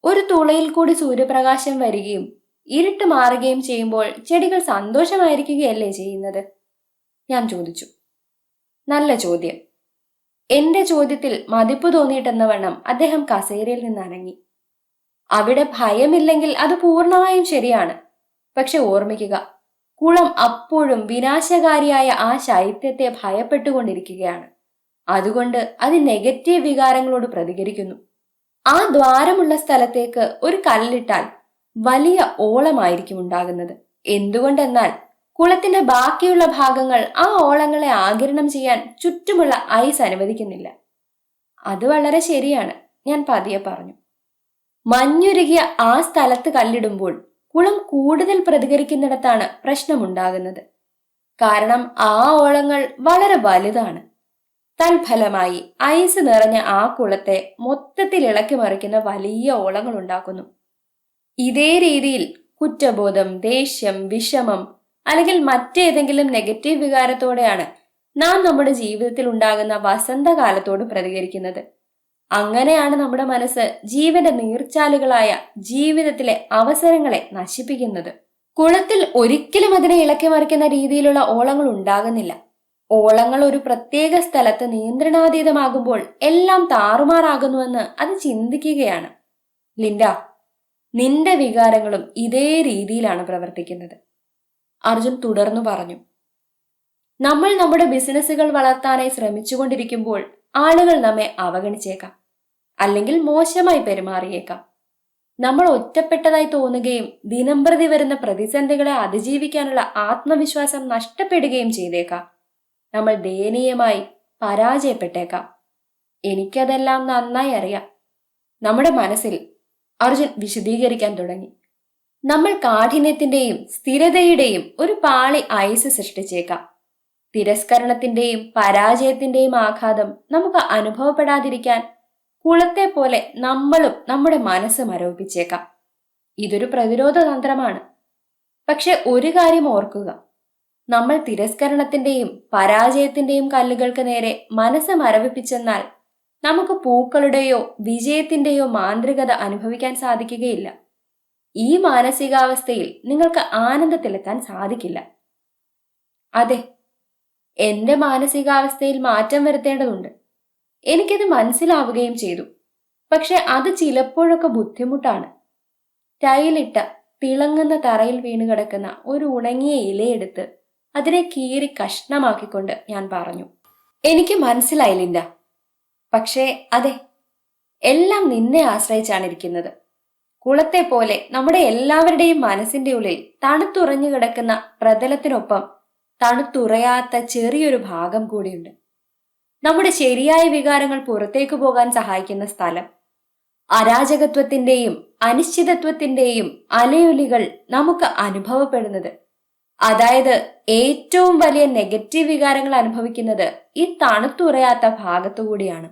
ഒരു തുളയിൽ കൂടി സൂര്യപ്രകാശം വരികയും ഇരുട്ട് മാറുകയും ചെയ്യുമ്പോൾ ചെടികൾ സന്തോഷമായിരിക്കുകയല്ലേ ചെയ്യുന്നത്? ഞാൻ ചോദിച്ചു. നല്ല ചോദ്യം. എന്റെ ചോദ്യത്തിൽ മതിപ്പ് തോന്നിയിട്ടെന്ന വണ്ണം അദ്ദേഹം കസേരയിൽ നിന്ന് അനങ്ങി. അവിടെ ഭയമില്ലെങ്കിൽ അത് പൂർണ്ണമായും ശരിയാണ്. പക്ഷെ ഓർമ്മിക്കുക, കുളം അപ്പോഴും വിനാശകാരിയായ ആ ശൈത്യത്തെ ഭയപ്പെട്ടുകൊണ്ടിരിക്കുകയാണ്. അതുകൊണ്ട് അത് നെഗറ്റീവ് വികാരങ്ങളോട് പ്രതികരിക്കുന്നു. ആ ദ്വാരമുള്ള സ്ഥലത്തേക്ക് ഒരു കല്ലിട്ടാൽ വലിയ ഓളമായിരിക്കും ഉണ്ടാകുന്നത്. എന്തുകൊണ്ടെന്നാൽ കുളത്തിന്റെ ബാക്കിയുള്ള ഭാഗങ്ങൾ ആ ഓളങ്ങളെ ആഗിരണം ചെയ്യാൻ ചുറ്റുമുള്ള ഐസ് അനുവദിക്കുന്നില്ല. അത് വളരെ ശരിയാണ്, ഞാൻ പതിയെ പറഞ്ഞു. മഞ്ഞുരുകിയ ആ സ്ഥലത്ത് കല്ലിടുമ്പോൾ കുളം കൂടുതൽ പ്രതികരിക്കുന്നിടത്താണ് പ്രശ്നമുണ്ടാകുന്നത്. കാരണം ആ ഓളങ്ങൾ വളരെ വലുതാണ്. തൽഫലമായി ഐസ് നിറഞ്ഞ ആ കുളത്തെ മൊത്തത്തിൽ ഇളക്കി മറിക്കുന്ന വലിയ ഓളങ്ങൾ ഉണ്ടാക്കുന്നു. ഇതേ രീതിയിൽ കുറ്റബോധം, ദേഷ്യം, വിഷമം അല്ലെങ്കിൽ മറ്റേതെങ്കിലും നെഗറ്റീവ് വികാരത്തോടെയാണ് നാം നമ്മുടെ ജീവിതത്തിൽ ഉണ്ടാകുന്ന വസന്തകാലത്തോട് പ്രതികരിക്കുന്നത്. അങ്ങനെയാണ് നമ്മുടെ മനസ്സ് ജീവന്റെ നീർച്ചാലുകളായ ജീവിതത്തിലെ അവസരങ്ങളെ നശിപ്പിക്കുന്നത്. കുളത്തിൽ ഒരിക്കലും അതിനെ ഇളക്കി മറിക്കുന്ന രീതിയിലുള്ള ഓളങ്ങൾ ഉണ്ടാകുന്നില്ല. ഓളങ്ങൾ ഒരു പ്രത്യേക സ്ഥലത്ത് നിയന്ത്രണാതീതമാകുമ്പോൾ എല്ലാം താറുമാറാകുന്നുവെന്ന് അത് ചിന്തിക്കുകയാണ്. ലിൻഡ, നിന്റെ വികാരങ്ങളും ഇതേ രീതിയിലാണ് പ്രവർത്തിക്കുന്നത്. അർജുൻ തുടർന്നു പറഞ്ഞു. നമ്മൾ നമ്മുടെ ബിസിനസ്സുകൾ വളർത്താനായി ശ്രമിച്ചുകൊണ്ടിരിക്കുമ്പോൾ ആളുകൾ നമ്മെ അവഗണിച്ചേക്കാം, അല്ലെങ്കിൽ മോശമായി പെരുമാറിയേക്കാം. നമ്മൾ ഒറ്റപ്പെട്ടതായി തോന്നുകയും ദിനംപ്രതി വരുന്ന പ്രതിസന്ധികളെ അതിജീവിക്കാനുള്ള ആത്മവിശ്വാസം നഷ്ടപ്പെടുകയും ചെയ്തേക്കാം. നമ്മൾ ദയനീയമായി പരാജയപ്പെട്ടേക്കാം. എനിക്കതെല്ലാം നന്നായി അറിയാം. നമ്മുടെ മനസ്സിൽ അർജുൻ വിശദീകരിക്കാൻ തുടങ്ങി. നമ്മൾ കാഠിന്യത്തിന്റെയും സ്ഥിരതയുടെയും ഒരു പാളി ഐസ് സൃഷ്ടിച്ചേക്കാം. തിരസ്കരണത്തിന്റെയും പരാജയത്തിന്റെയും ആഘാതം നമുക്ക് അനുഭവപ്പെടാതിരിക്കാൻ കുളത്തെ പോലെ നമ്മളും നമ്മുടെ മനസ്സ് മരവിപ്പിച്ചേക്കാം. ഇതൊരു പ്രതിരോധ തന്ത്രമാണ്. പക്ഷെ ഒരു കാര്യം ഓർക്കുക, നമ്മൾ തിരസ്കരണത്തിന്റെയും പരാജയത്തിന്റെയും കല്ലുകൾക്ക് നേരെ മനസ്സ് മരവിപ്പിച്ചെന്നാൽ നമുക്ക് പൂക്കളുടെയോ വിജയത്തിന്റെയോ മാന്ത്രികത അനുഭവിക്കാൻ സാധിക്കുകയില്ല. ഈ മാനസികാവസ്ഥയിൽ നിങ്ങൾക്ക് ആനന്ദത്തിലെത്താൻ സാധിക്കില്ല. അതെ, എന്റെ മാനസികാവസ്ഥയിൽ മാറ്റം വരുത്തേണ്ടതുണ്ട്. എനിക്കത് മനസ്സിലാവുകയും ചെയ്തു. പക്ഷെ അത് ചിലപ്പോഴൊക്കെ ബുദ്ധിമുട്ടാണ്. ടൈലിട്ട തിളങ്ങുന്ന തറയിൽ വീണ് കിടക്കുന്ന ഒരു ഉണങ്ങിയ ഇലയെടുത്ത് അതിനെ കീറി കഷ്ണമാക്കിക്കൊണ്ട് ഞാൻ പറഞ്ഞു, എനിക്ക് മനസ്സിലായി ലിൻഡ. പക്ഷേ അതെ, എല്ലാം നിന്നെ ആശ്രയിച്ചാണ് ഇരിക്കുന്നത്. കുളത്തെ പോലെ നമ്മുടെ എല്ലാവരുടെയും മനസ്സിന്റെ ഉള്ളിൽ തണുത്തുറഞ്ഞു കിടക്കുന്ന പ്രതലത്തിനൊപ്പം തണുത്തുറയാത്ത ചെറിയൊരു ഭാഗം കൂടിയുണ്ട്. നമ്മുടെ ശരിയായ വികാരങ്ങൾ പുറത്തേക്ക് പോകാൻ സഹായിക്കുന്ന സ്ഥലം. അരാജകത്വത്തിന്റെയും അനിശ്ചിതത്വത്തിന്റെയും അലയൊലികൾ നമുക്ക് അനുഭവപ്പെടുന്നത്, അതായത് ഏറ്റവും വലിയ നെഗറ്റീവ് വികാരങ്ങൾ അനുഭവിക്കുന്നത് ഈ തണുത്തുറയാത്ത ഭാഗത്തുകൂടിയാണ്.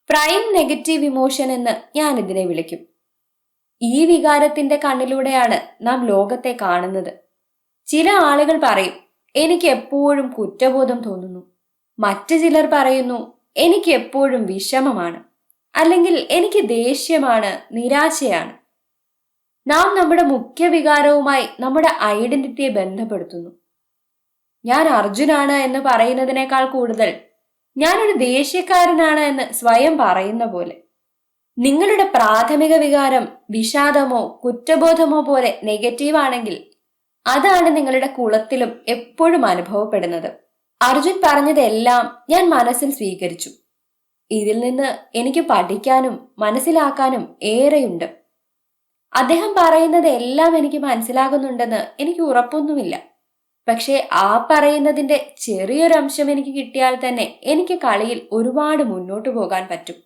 പ്രൈം നെഗറ്റീവ് ഇമോഷൻ എന്ന് ഞാൻ ഇതിനെ വിളിക്കും. ഈ വികാരത്തിന്റെ കണ്ണിലൂടെയാണ് നാം ലോകത്തെ കാണുന്നത്. ചില ആളുകൾ പറയും, എനിക്ക് എപ്പോഴും കുറ്റബോധം തോന്നുന്നു. മറ്റു ചിലർ പറയുന്നു, എനിക്ക് എപ്പോഴും വിഷമമാണ്, അല്ലെങ്കിൽ എനിക്ക് ദേഷ്യമാണ്, നിരാശയാണ്. നാം നമ്മുടെ മുഖ്യ വികാരവുമായി നമ്മുടെ ഐഡന്റിറ്റിയെ ബന്ധപ്പെടുത്തുന്നു. ഞാൻ അർജുനാണ് എന്ന് പറയുന്നതിനേക്കാൾ കൂടുതൽ ഞാനൊരു ദേഷ്യക്കാരനാണ് എന്ന് സ്വയം പറയുന്ന പോലെ. നിങ്ങളുടെ പ്രാഥമിക വികാരം വിഷാദമോ കുറ്റബോധമോ പോലെ നെഗറ്റീവ് ആണെങ്കിൽ അതാണ് നിങ്ങളുടെ കുളത്തിലും എപ്പോഴും അനുഭവപ്പെടുന്നത്. അർജുൻ പറഞ്ഞതെല്ലാം ഞാൻ മനസ്സിൽ സ്വീകരിച്ചു. ഇതിൽ നിന്ന് എനിക്ക് പഠിക്കാനും മനസ്സിലാക്കാനും ഏറെയുണ്ട്. അദ്ദേഹം പറയുന്നത് എല്ലാം എനിക്ക് മനസ്സിലാകുന്നുണ്ടെന്ന് എനിക്ക് ഉറപ്പൊന്നുമില്ല. പക്ഷേ ആ പറയുന്നതിന്റെ ചെറിയൊരംശം എനിക്ക് കിട്ടിയാൽ തന്നെ എനിക്ക് കളിയിൽ ഒരുപാട് മുന്നോട്ടു പോകാൻ പറ്റും.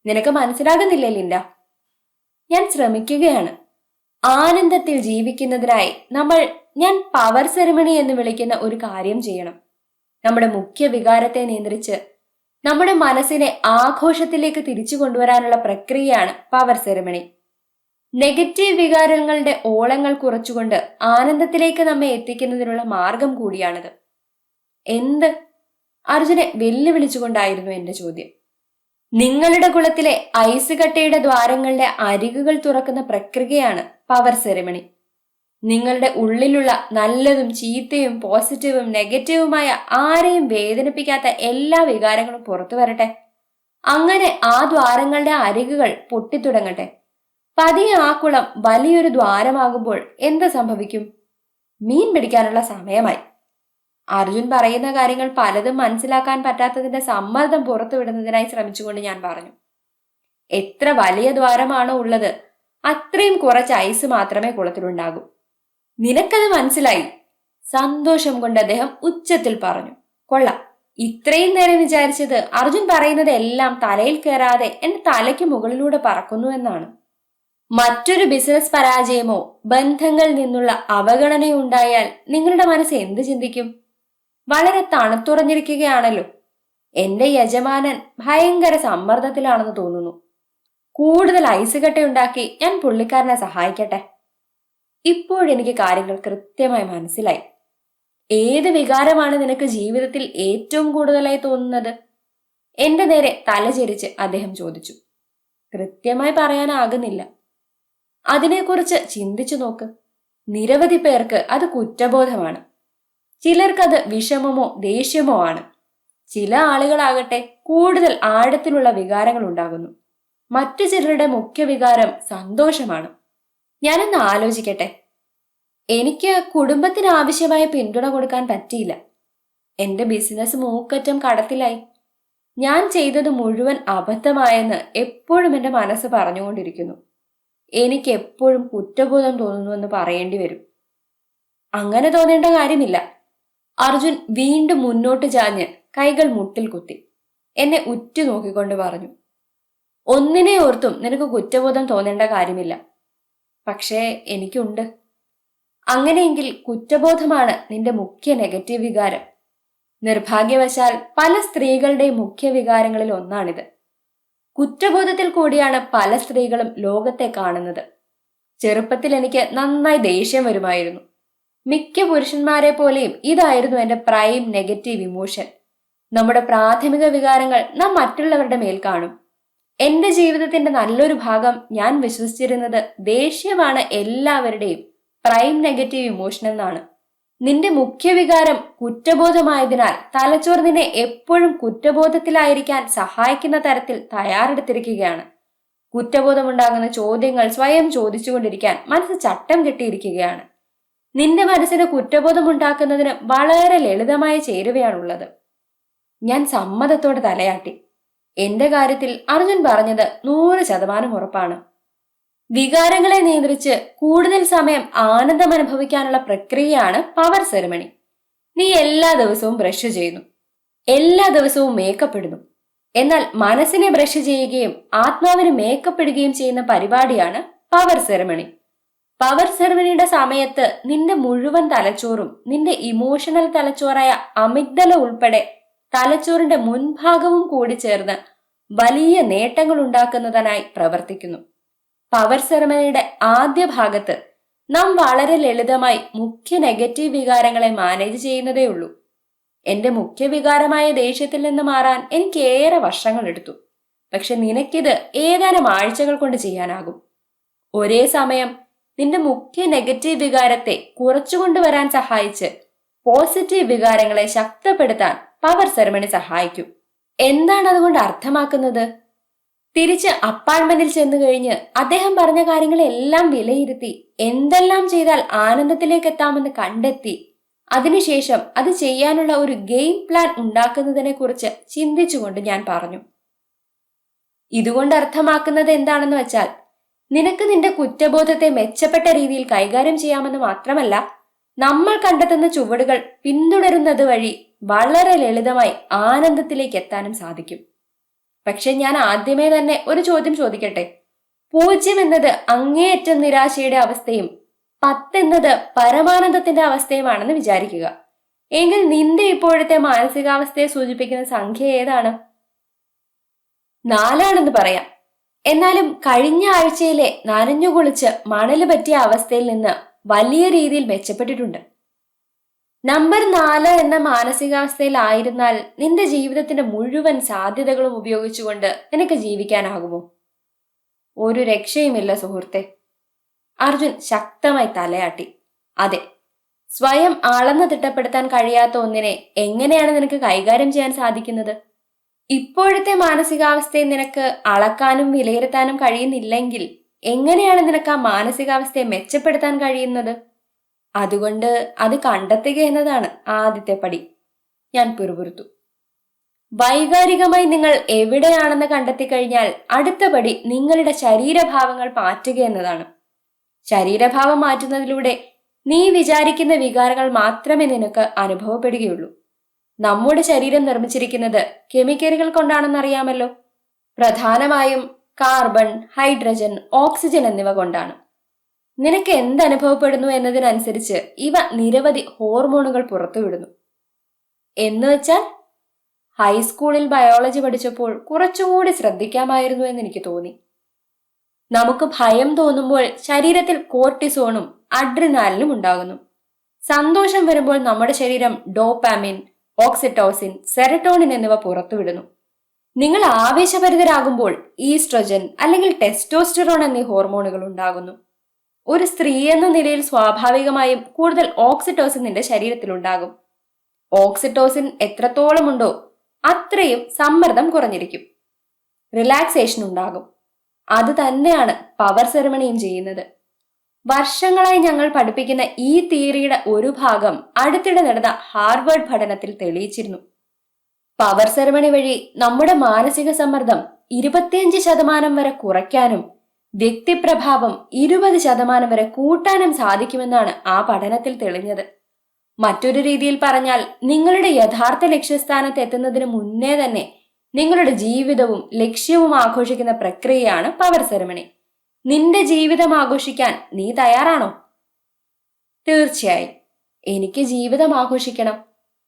നിനക്ക് മനസ്സിലാകുന്നില്ലേ ലിൻഡ? ഞാൻ ശ്രമിക്കുകയാണ്. ആനന്ദത്തിൽ ജീവിക്കുന്നതിനായി ഞാൻ പവർ സെറിമണി എന്ന് വിളിക്കുന്ന ഒരു കാര്യം ചെയ്യണം. നമ്മുടെ മുഖ്യ വികാരത്തെ നിയന്ത്രിച്ച് നമ്മുടെ മനസ്സിനെ ആഘോഷത്തിലേക്ക് തിരിച്ചു കൊണ്ടുവരാനുള്ള പ്രക്രിയയാണ് പവർ സെറിമണി. നെഗറ്റീവ് വികാരങ്ങളുടെ ഓളങ്ങൾ കുറച്ചുകൊണ്ട് ആനന്ദത്തിലേക്ക് നമ്മെ എത്തിക്കുന്നതിനുള്ള മാർഗം കൂടിയാണിത്. എന്ത്? അർജുനെ വെല്ലുവിളിച്ചുകൊണ്ടായിരുന്നു എന്റെ ചോദ്യം. നിങ്ങളുടെ കുളത്തിലെ ഐസ് കട്ടയുടെ ദ്വാരങ്ങളുടെ അരികുകൾ തുറക്കുന്ന പ്രക്രിയയാണ് പവർ സെറിമണി. നിങ്ങളുടെ ഉള്ളിലുള്ള നല്ലതും ചീത്തയും പോസിറ്റീവും നെഗറ്റീവുമായ ആരെയും വേദനിപ്പിക്കാത്ത എല്ലാ വികാരങ്ങളും പുറത്തു വരട്ടെ. അങ്ങനെ ആ ദ്വാരങ്ങളുടെ അരികുകൾ പൊട്ടിത്തുടങ്ങട്ടെ. പതിയെ ആ കുളം വലിയൊരു ദ്വാരമാകുമ്പോൾ എന്ത് സംഭവിക്കും? മീൻ പിടിക്കാനുള്ള സമയമായി. അർജുൻ പറയുന്ന കാര്യങ്ങൾ പലതും മനസ്സിലാക്കാൻ പറ്റാത്തതിന്റെ സമ്മർദ്ദം പുറത്തുവിടുന്നതിനായി ശ്രമിച്ചുകൊണ്ട് ഞാൻ പറഞ്ഞു, എത്ര വലിയ ദ്വാരമാണോ ഉള്ളത് അത്രയും കുറച്ച് ഐസ് മാത്രമേ കുളത്തിലുണ്ടാകൂ. നിനക്കത് മനസ്സിലായി? സന്തോഷം കൊണ്ട് അദ്ദേഹം ഉച്ചത്തിൽ പറഞ്ഞു. കൊള്ളാം. ഇത്രയും നേരം വിചാരിച്ചത് അർജുൻ പറയുന്നത് എല്ലാം തലയിൽ കയറാതെ എന്റെ തലയ്ക്ക് മുകളിലൂടെ പറക്കുന്നു എന്നാണ്. മറ്റൊരു ബിസിനസ് പരാജയമോ ബന്ധങ്ങളിൽ നിന്നുള്ള അവഗണനയോ ഉണ്ടായാൽ നിങ്ങളുടെ മനസ്സ് എന്ത് ചിന്തിക്കും? വളരെ തണുത്തുറഞ്ഞിരിക്കുകയാണല്ലോ. എന്റെ യജമാനൻ ഭയങ്കര സമ്മർദ്ദത്തിലാണെന്ന് തോന്നുന്നു. കൂടുതൽ ഐസ് കട്ടയുണ്ടാക്കി ഞാൻ പുള്ളിക്കാരനെ സഹായിക്കട്ടെ. ഇപ്പോഴെനിക്ക് കാര്യങ്ങൾ കൃത്യമായി മനസ്സിലായി. ഏത് വികാരമാണ് നിനക്ക് ജീവിതത്തിൽ ഏറ്റവും കൂടുതലായി തോന്നുന്നത്? എന്റെ നേരെ തലചെരിച്ച് അദ്ദേഹം ചോദിച്ചു. കൃത്യമായി പറയാനാകുന്നില്ല. അതിനെക്കുറിച്ച് ചിന്തിച്ചു നോക്ക്. നിരവധി പേർക്ക് അത് കുറ്റബോധമാണ്. ചിലർക്കത് വിഷമമോ ദേഷ്യമോ ആണ്. ചില ആളുകളാകട്ടെ കൂടുതൽ ആഴത്തിലുള്ള വികാരങ്ങൾ ഉണ്ടാകുന്നു. മറ്റു ചിലരുടെ മുഖ്യ വികാരം സന്തോഷമാണ്. ഞാനൊന്ന് ആലോചിക്കട്ടെ. എനിക്ക് കുടുംബത്തിന് ആവശ്യമായ പിന്തുണ കൊടുക്കാൻ പറ്റിയില്ല. എന്റെ ബിസിനസ് മൂക്കറ്റം കടത്തിലായി. ഞാൻ ചെയ്തത് മുഴുവൻ അബദ്ധമായെന്ന് എപ്പോഴും എന്റെ മനസ്സ് പറഞ്ഞുകൊണ്ടിരിക്കുന്നു. എനിക്ക് എപ്പോഴും കുറ്റബോധം തോന്നുന്നുവെന്ന് പറയേണ്ടി വരും. അങ്ങനെ തോന്നേണ്ട കാര്യമില്ല. അർജുൻ വീണ്ടും മുന്നോട്ട് ചാഞ്ഞ് കൈകൾ മുട്ടിൽ കുത്തി എന്നെ ഉറ്റുനോക്കിക്കൊണ്ട് പറഞ്ഞു. ഒന്നിനെ ഓർത്തും നിനക്ക് കുറ്റബോധം തോന്നേണ്ട കാര്യമില്ല. പക്ഷേ എനിക്കുണ്ട്. അങ്ങനെയെങ്കിൽ കുറ്റബോധമാണ് നിന്റെ മുഖ്യ നെഗറ്റീവ് വികാരം. നിർഭാഗ്യവശാൽ പല സ്ത്രീകളുടെയും മുഖ്യ വികാരങ്ങളിൽ ഒന്നാണിത്. കുറ്റബോധത്തിൽ കൂടിയാണ് പല സ്ത്രീകളും ലോകത്തെ കാണുന്നത്. ചെറുപ്പത്തിൽ എനിക്ക് നന്നായി ദേഷ്യം വരുമായിരുന്നു. മിക്ക പുരുഷന്മാരെ പോലെയും ഇതായിരുന്നു എന്റെ പ്രൈം നെഗറ്റീവ് ഇമോഷൻ. നമ്മുടെ പ്രാഥമിക വികാരങ്ങൾ നാം മറ്റുള്ളവരുടെ മേൽ കാണും. എന്റെ ജീവിതത്തിന്റെ നല്ലൊരു ഭാഗം ഞാൻ വിശ്വസിച്ചിരുന്നത് ദേഷ്യമാണ് എല്ലാവരുടെയും പ്രൈം നെഗറ്റീവ് ഇമോഷൻ എന്നാണ്. നിന്റെ മുഖ്യ വികാരം കുറ്റബോധമായതിനാൽ തലച്ചോർ നിന്നെ എപ്പോഴും കുറ്റബോധത്തിലായിരിക്കാൻ സഹായിക്കുന്ന തരത്തിൽ തയ്യാറെടുത്തിരിക്കുകയാണ്. കുറ്റബോധമുണ്ടാകുന്ന ചോദ്യങ്ങൾ സ്വയം ചോദിച്ചുകൊണ്ടിരിക്കാൻ മനസ്സ് ചട്ടം കെട്ടിയിരിക്കുകയാണ്. നിന്റെ മനസ്സിന് കുറ്റബോധമുണ്ടാക്കുന്നതിന് വളരെ ലളിതമായ ചേരുവയാണുള്ളത്. ഞാൻ സമ്മതത്തോടെ തലയാട്ടി. എന്റെ കാര്യത്തിൽ അർജുൻ പറഞ്ഞത് 100% ഉറപ്പാണ്. വികാരങ്ങളെ നിയന്ത്രിച്ച് കൂടുതൽ സമയം ആനന്ദം അനുഭവിക്കാനുള്ള പ്രക്രിയയാണ് പവർ സെറിമണി. നീ എല്ലാ ദിവസവും ബ്രഷ് ചെയ്യുന്നു, എല്ലാ ദിവസവും മേക്കപ്പ് ഇടുന്നു. എന്നാൽ മനസ്സിനെ ബ്രഷ് ചെയ്യുകയും ആത്മാവിന് മേക്കപ്പ് ഇടുകയും ചെയ്യുന്ന പരിപാടിയാണ് പവർ സെറിമണി. പവർ സെറിമണിയുടെ സമയത്ത് നിന്റെ മുഴുവൻ തലച്ചോറും നിന്റെ ഇമോഷണൽ തലച്ചോറായ അമിഗ്ദല ഉൾപ്പെടെ തലച്ചോറിന്റെ മുൻഭാഗവും കൂടി ചേർന്ന് വലിയ നേട്ടങ്ങൾ ഉണ്ടാക്കുന്നതിനായി പ്രവർത്തിക്കുന്നു. പവർ സെറിമണിയുടെ ആദ്യ ഭാഗത്ത് നാം വളരെ ലളിതമായി മുഖ്യ നെഗറ്റീവ് വികാരങ്ങളെ മാനേജ് ചെയ്യുന്നതേ ഉള്ളൂ. എന്റെ മുഖ്യ വികാരമായ ദേഷ്യത്തിൽ നിന്ന് മാറാൻ എനിക്ക് ഏറെ വർഷങ്ങളെടുത്തു. പക്ഷെ നിനക്കിത് ഏതാനും ആഴ്ചകൾ കൊണ്ട് ചെയ്യാനാകും. ഒരേ സമയം നിന്റെ മുഖ്യ നെഗറ്റീവ് വികാരത്തെ കുറച്ചുകൊണ്ടുവരാൻ സഹായിച്ച് പോസിറ്റീവ് വികാരങ്ങളെ ശക്തപ്പെടുത്താൻ പവർ സെറിമണി സഹായിക്കും. എന്താണ് അതുകൊണ്ട് അർത്ഥമാക്കുന്നത്? തിരിച്ച് അപ്പാർട്ട്മെന്റിൽ ചെന്നു കഴിഞ്ഞ് അദ്ദേഹം പറഞ്ഞ കാര്യങ്ങളെല്ലാം വിലയിരുത്തി എന്തെല്ലാം ചെയ്താൽ ആനന്ദത്തിലേക്ക് എത്താമെന്ന് കണ്ടെത്തി അതിനുശേഷം അത് ചെയ്യാനുള്ള ഒരു ഗെയിം പ്ലാൻ ഉണ്ടാക്കുന്നതിനെ കുറിച്ച് ചിന്തിച്ചുകൊണ്ട് ഞാൻ പറഞ്ഞു. ഇതുകൊണ്ട് അർത്ഥമാക്കുന്നത് എന്താണെന്ന് വെച്ചാൽ നിനക്ക് നിന്റെ കുറ്റബോധത്തെ മെച്ചപ്പെട്ട രീതിയിൽ കൈകാര്യം ചെയ്യാമെന്ന് മാത്രമല്ല, നമ്മൾ കണ്ടെത്തുന്ന ചുവടുകൾ പിന്തുടരുന്നത് വഴി വളരെ ലളിതമായി ആനന്ദത്തിലേക്ക് എത്താനും സാധിക്കും. പക്ഷെ ഞാൻ ആദ്യമേ തന്നെ ഒരു ചോദ്യം ചോദിക്കട്ടെ. 0 എന്നത് അങ്ങേയറ്റം നിരാശയുടെ അവസ്ഥയും 10 എന്നത് പരമാനന്ദത്തിന്റെ അവസ്ഥയുമാണെന്ന് വിചാരിക്കുക. എങ്കിൽ നിന്റെ ഇപ്പോഴത്തെ മാനസികാവസ്ഥയെ സൂചിപ്പിക്കുന്ന സംഖ്യ ഏതാണ്? 4 ആണെന്ന് പറയാം. എന്നാലും കഴിഞ്ഞ ആഴ്ചയിലെ നനഞ്ഞുകുളിച്ച് മണല് പറ്റിയ അവസ്ഥയിൽ നിന്ന് വലിയ രീതിയിൽ മെച്ചപ്പെട്ടിട്ടുണ്ട്. നമ്പർ 4 എന്ന മാനസികാവസ്ഥയിലായിരുന്നാൽ നിന്റെ ജീവിതത്തിന്റെ മുഴുവൻ സാധ്യതകളും ഉപയോഗിച്ചുകൊണ്ട് നിനക്ക് ജീവിക്കാനാകുമോ? ഒരു രക്ഷയുമില്ല സുഹൃത്തെ. അർജുൻ ശക്തമായി തലയാട്ടി. അതെ, സ്വയം അളന്ന് തിട്ടപ്പെടുത്താൻ കഴിയാത്ത ഒന്നിനെ എങ്ങനെയാണ് നിനക്ക് കൈകാര്യം ചെയ്യാൻ സാധിക്കുന്നത്? ഇപ്പോഴത്തെ മാനസികാവസ്ഥയെ നിനക്ക് അളക്കാനും വിലയിരുത്താനും കഴിയുന്നില്ലെങ്കിൽ എങ്ങനെയാണ് നിനക്ക് ആ മാനസികാവസ്ഥയെ മെച്ചപ്പെടുത്താൻ കഴിയുന്നത്? അതുകൊണ്ട് അത് കണ്ടെത്തുക എന്നതാണ് ആദ്യത്തെ പടി. ഞാൻ പിറുപിറുത്തു. വൈകാരികമായി നിങ്ങൾ എവിടെയാണെന്ന് കണ്ടെത്തി കഴിഞ്ഞാൽ അടുത്ത പടി നിങ്ങളുടെ ശരീരഭാവങ്ങൾ മാറ്റുക എന്നതാണ്. ശരീരഭാവം മാറ്റുന്നതിലൂടെ നീ വിചാരിക്കുന്ന വികാരങ്ങൾ മാത്രമേ നിനക്ക് അനുഭവപ്പെടുകയുള്ളൂ. നമ്മുടെ ശരീരം നിർമ്മിച്ചിരിക്കുന്നത് കെമിക്കലുകൾ കൊണ്ടാണെന്നറിയാമല്ലോ. പ്രധാനമായും കാർബൺ, ഹൈഡ്രജൻ, ഓക്സിജൻ എന്നിവ കൊണ്ടാണ്. നിനക്ക് എന്തനുഭവപ്പെടുന്നു എന്നതിനനുസരിച്ച് ഇവ നിരവധി ഹോർമോണുകൾ പുറത്തുവിടുന്നു. എന്നുവെച്ചാൽ ഹൈസ്കൂളിൽ ബയോളജി പഠിച്ചപ്പോൾ കുറച്ചുകൂടി ശ്രദ്ധിക്കാമായിരുന്നു എന്ന് എനിക്ക് തോന്നി. നമുക്ക് ഭയം തോന്നുമ്പോൾ ശരീരത്തിൽ കോർട്ടിസോണും അഡ്രിനാലിനും ഉണ്ടാകുന്നു. സന്തോഷം വരുമ്പോൾ നമ്മുടെ ശരീരം ഡോപാമിൻ, ഓക്സിറ്റോസിൻ, സെറട്ടോണിൻ എന്നിവ പുറത്തുവിടുന്നു. നിങ്ങൾ ആവേശഭരിതരാകുമ്പോൾ ഈസ്ട്രജൻ അല്ലെങ്കിൽ ടെസ്റ്റോസ്റ്ററോൺ എന്നീ ഹോർമോണുകൾ ഉണ്ടാകുന്നു. ഒരു സ്ത്രീ എന്ന നിലയിൽ സ്വാഭാവികമായും കൂടുതൽ ഓക്സിറ്റോസിൻ നിന്റെ ശരീരത്തിലുണ്ടാകും. ഓക്സിറ്റോസിൻ എത്രത്തോളമുണ്ടോ അത്രയും സമ്മർദ്ദം കുറഞ്ഞിരിക്കും, റിലാക്സേഷൻ ഉണ്ടാകും. അത് തന്നെയാണ് പവർ സെറിമണിയും ചെയ്യുന്നത്. വർഷങ്ങളായി ഞങ്ങൾ പഠിപ്പിക്കുന്ന ഈ തിയറിയുടെ ഒരു ഭാഗം അടുത്തിടെ നടന്ന ഹാർവേർഡ് പഠനത്തിൽ തെളിയിച്ചിരുന്നു. പവർ സെറിമണി വഴി നമ്മുടെ മാനസിക സമ്മർദ്ദം 25% വരെ കുറയ്ക്കാനും വ്യക്തിപ്രഭാവം 20% വരെ കൂട്ടാനും സാധിക്കുമെന്നാണ് ആ പഠനത്തിൽ തെളിഞ്ഞത്. മറ്റൊരു രീതിയിൽ പറഞ്ഞാൽ, നിങ്ങളുടെ യഥാർത്ഥ ലക്ഷ്യസ്ഥാനത്ത് എത്തുന്നതിന് മുന്നേ തന്നെ നിങ്ങളുടെ ജീവിതവും ലക്ഷ്യവും ആഘോഷിക്കുന്ന പ്രക്രിയയാണ് പവർ സെറമണി. നിന്റെ ജീവിതം ആഘോഷിക്കാൻ നീ തയ്യാറാണോ? തീർച്ചയായും. എനിക്ക് ജീവിതം ആഘോഷിക്കണം.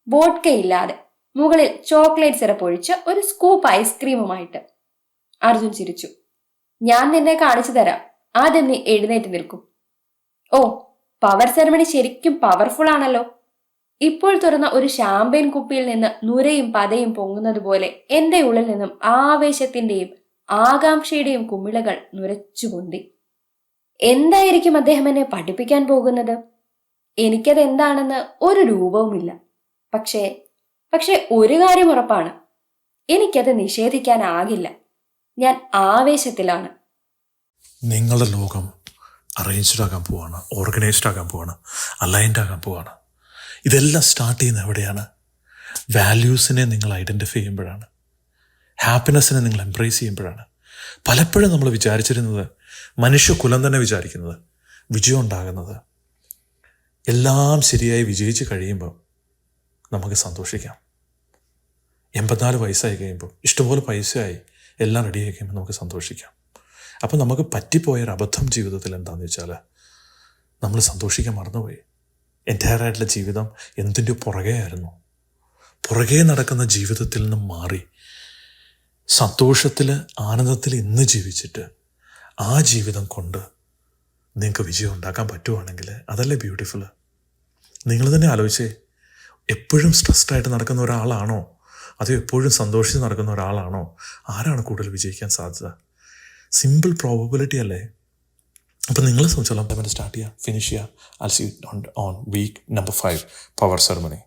വോഡ്കയില്ലാതെ, മുകളിൽ ചോക്ലേറ്റ് സിറപ്പ് ഒഴിച്ച് ഒരു സ്കൂപ്പ് ഐസ്ക്രീമുമായിട്ട്. അർജുൻ ചിരിച്ചു. ഞാൻ നിന്നെ കാണിച്ചു തരാം. ആദ്യം നീ എഴുന്നേറ്റ് നിൽക്കും. ഓ, പവർ സെറമണി ശരിക്കും പവർഫുൾ ആണല്ലോ. ഇപ്പോൾ തുറന്ന ഒരു ഷാമ്പയിൻ കുപ്പിയിൽ നിന്ന് നുരയും പതയും പൊങ്ങുന്നത് പോലെ എന്റെ ഉള്ളിൽ നിന്നും ആവേശത്തിന്റെയും ആകാംക്ഷയുടെയും കുമിളകൾ നുരച്ചുപൊന്തി. എന്തായിരിക്കും അദ്ദേഹം എന്നെ പഠിപ്പിക്കാൻ പോകുന്നത്? എനിക്കത് എന്താണെന്ന് ഒരു രൂപവുമില്ല. പക്ഷേ ഒരു കാര്യം ഉറപ്പാണ്, എനിക്കത് നിഷേധിക്കാനാകില്ല. ഞാൻ ആവേശത്തിലാണ്. നിങ്ങളുടെ ലോകം അറേഞ്ച്ഡ് ആകാൻ പോവാണ്, ഓർഗനൈസ്ഡ് ആകാൻ പോവാണ്, അലൈൻഡ് ആകാൻ പോവാണ്. ഇതെല്ലാം സ്റ്റാർട്ട് ചെയ്യുന്നത് എവിടെയാണ്? വാല്യൂസിനെ നിങ്ങൾ ഐഡൻറ്റിഫൈ ചെയ്യുമ്പോഴാണ്, ഹാപ്പിനെസ്സിനെ നിങ്ങൾ എംബ്രേസ് ചെയ്യുമ്പോഴാണ്. പലപ്പോഴും നമ്മൾ വിചാരിച്ചിരുന്നത്, മനുഷ്യകുലം തന്നെ വിചാരിക്കുന്നത്, വിജയം ഉണ്ടാകുന്നത് എല്ലാം ശരിയായി വിജയിച്ച് കഴിയുമ്പോൾ നമുക്ക് സന്തോഷിക്കാം. 84 വയസ്സായി കഴിയുമ്പോൾ, ഇഷ്ടംപോലെ പൈസയായി, എല്ലാം റെഡിയായി കഴിയുമ്പോൾ നമുക്ക് സന്തോഷിക്കാം. അപ്പോൾ നമുക്ക് പറ്റിപ്പോയൊരു അബദ്ധം ജീവിതത്തിൽ എന്താണെന്ന് വെച്ചാൽ, നമ്മൾ സന്തോഷിക്കാൻ മറന്നുപോയി. എൻ്റയറായിട്ടുള്ള ജീവിതം എന്തിൻ്റെ പുറകെയായിരുന്നു. പുറകെ നടക്കുന്ന ജീവിതത്തിൽ നിന്നും മാറി സന്തോഷത്തിൽ, ആനന്ദത്തിൽ ഇന്ന് ജീവിച്ചിട്ട് ആ ജീവിതം കൊണ്ട് നിങ്ങൾക്ക് വിജയം ഉണ്ടാക്കാൻ പറ്റുവാണെങ്കിൽ അതല്ലേ ബ്യൂട്ടിഫുൾ? നിങ്ങൾ തന്നെ ആലോചിച്ചേ, എപ്പോഴും സ്ട്രെസ്ഡായിട്ട് നടക്കുന്ന ഒരാളാണോ, അതോ എപ്പോഴും സന്തോഷിച്ച് നടക്കുന്ന ഒരാളാണോ? ആരാണ് കൂടുതൽ വിജയിക്കാൻ സാധ്യത? സിമ്പിൾ പ്രോബബിലിറ്റി അല്ലേ? അപ്പം നിങ്ങളെ സംബന്ധിച്ചോളം സ്റ്റാർട്ട് ചെയ്യുക, ഫിനിഷ് ചെയ്യുക. I'll see you on week number 5 power ceremony.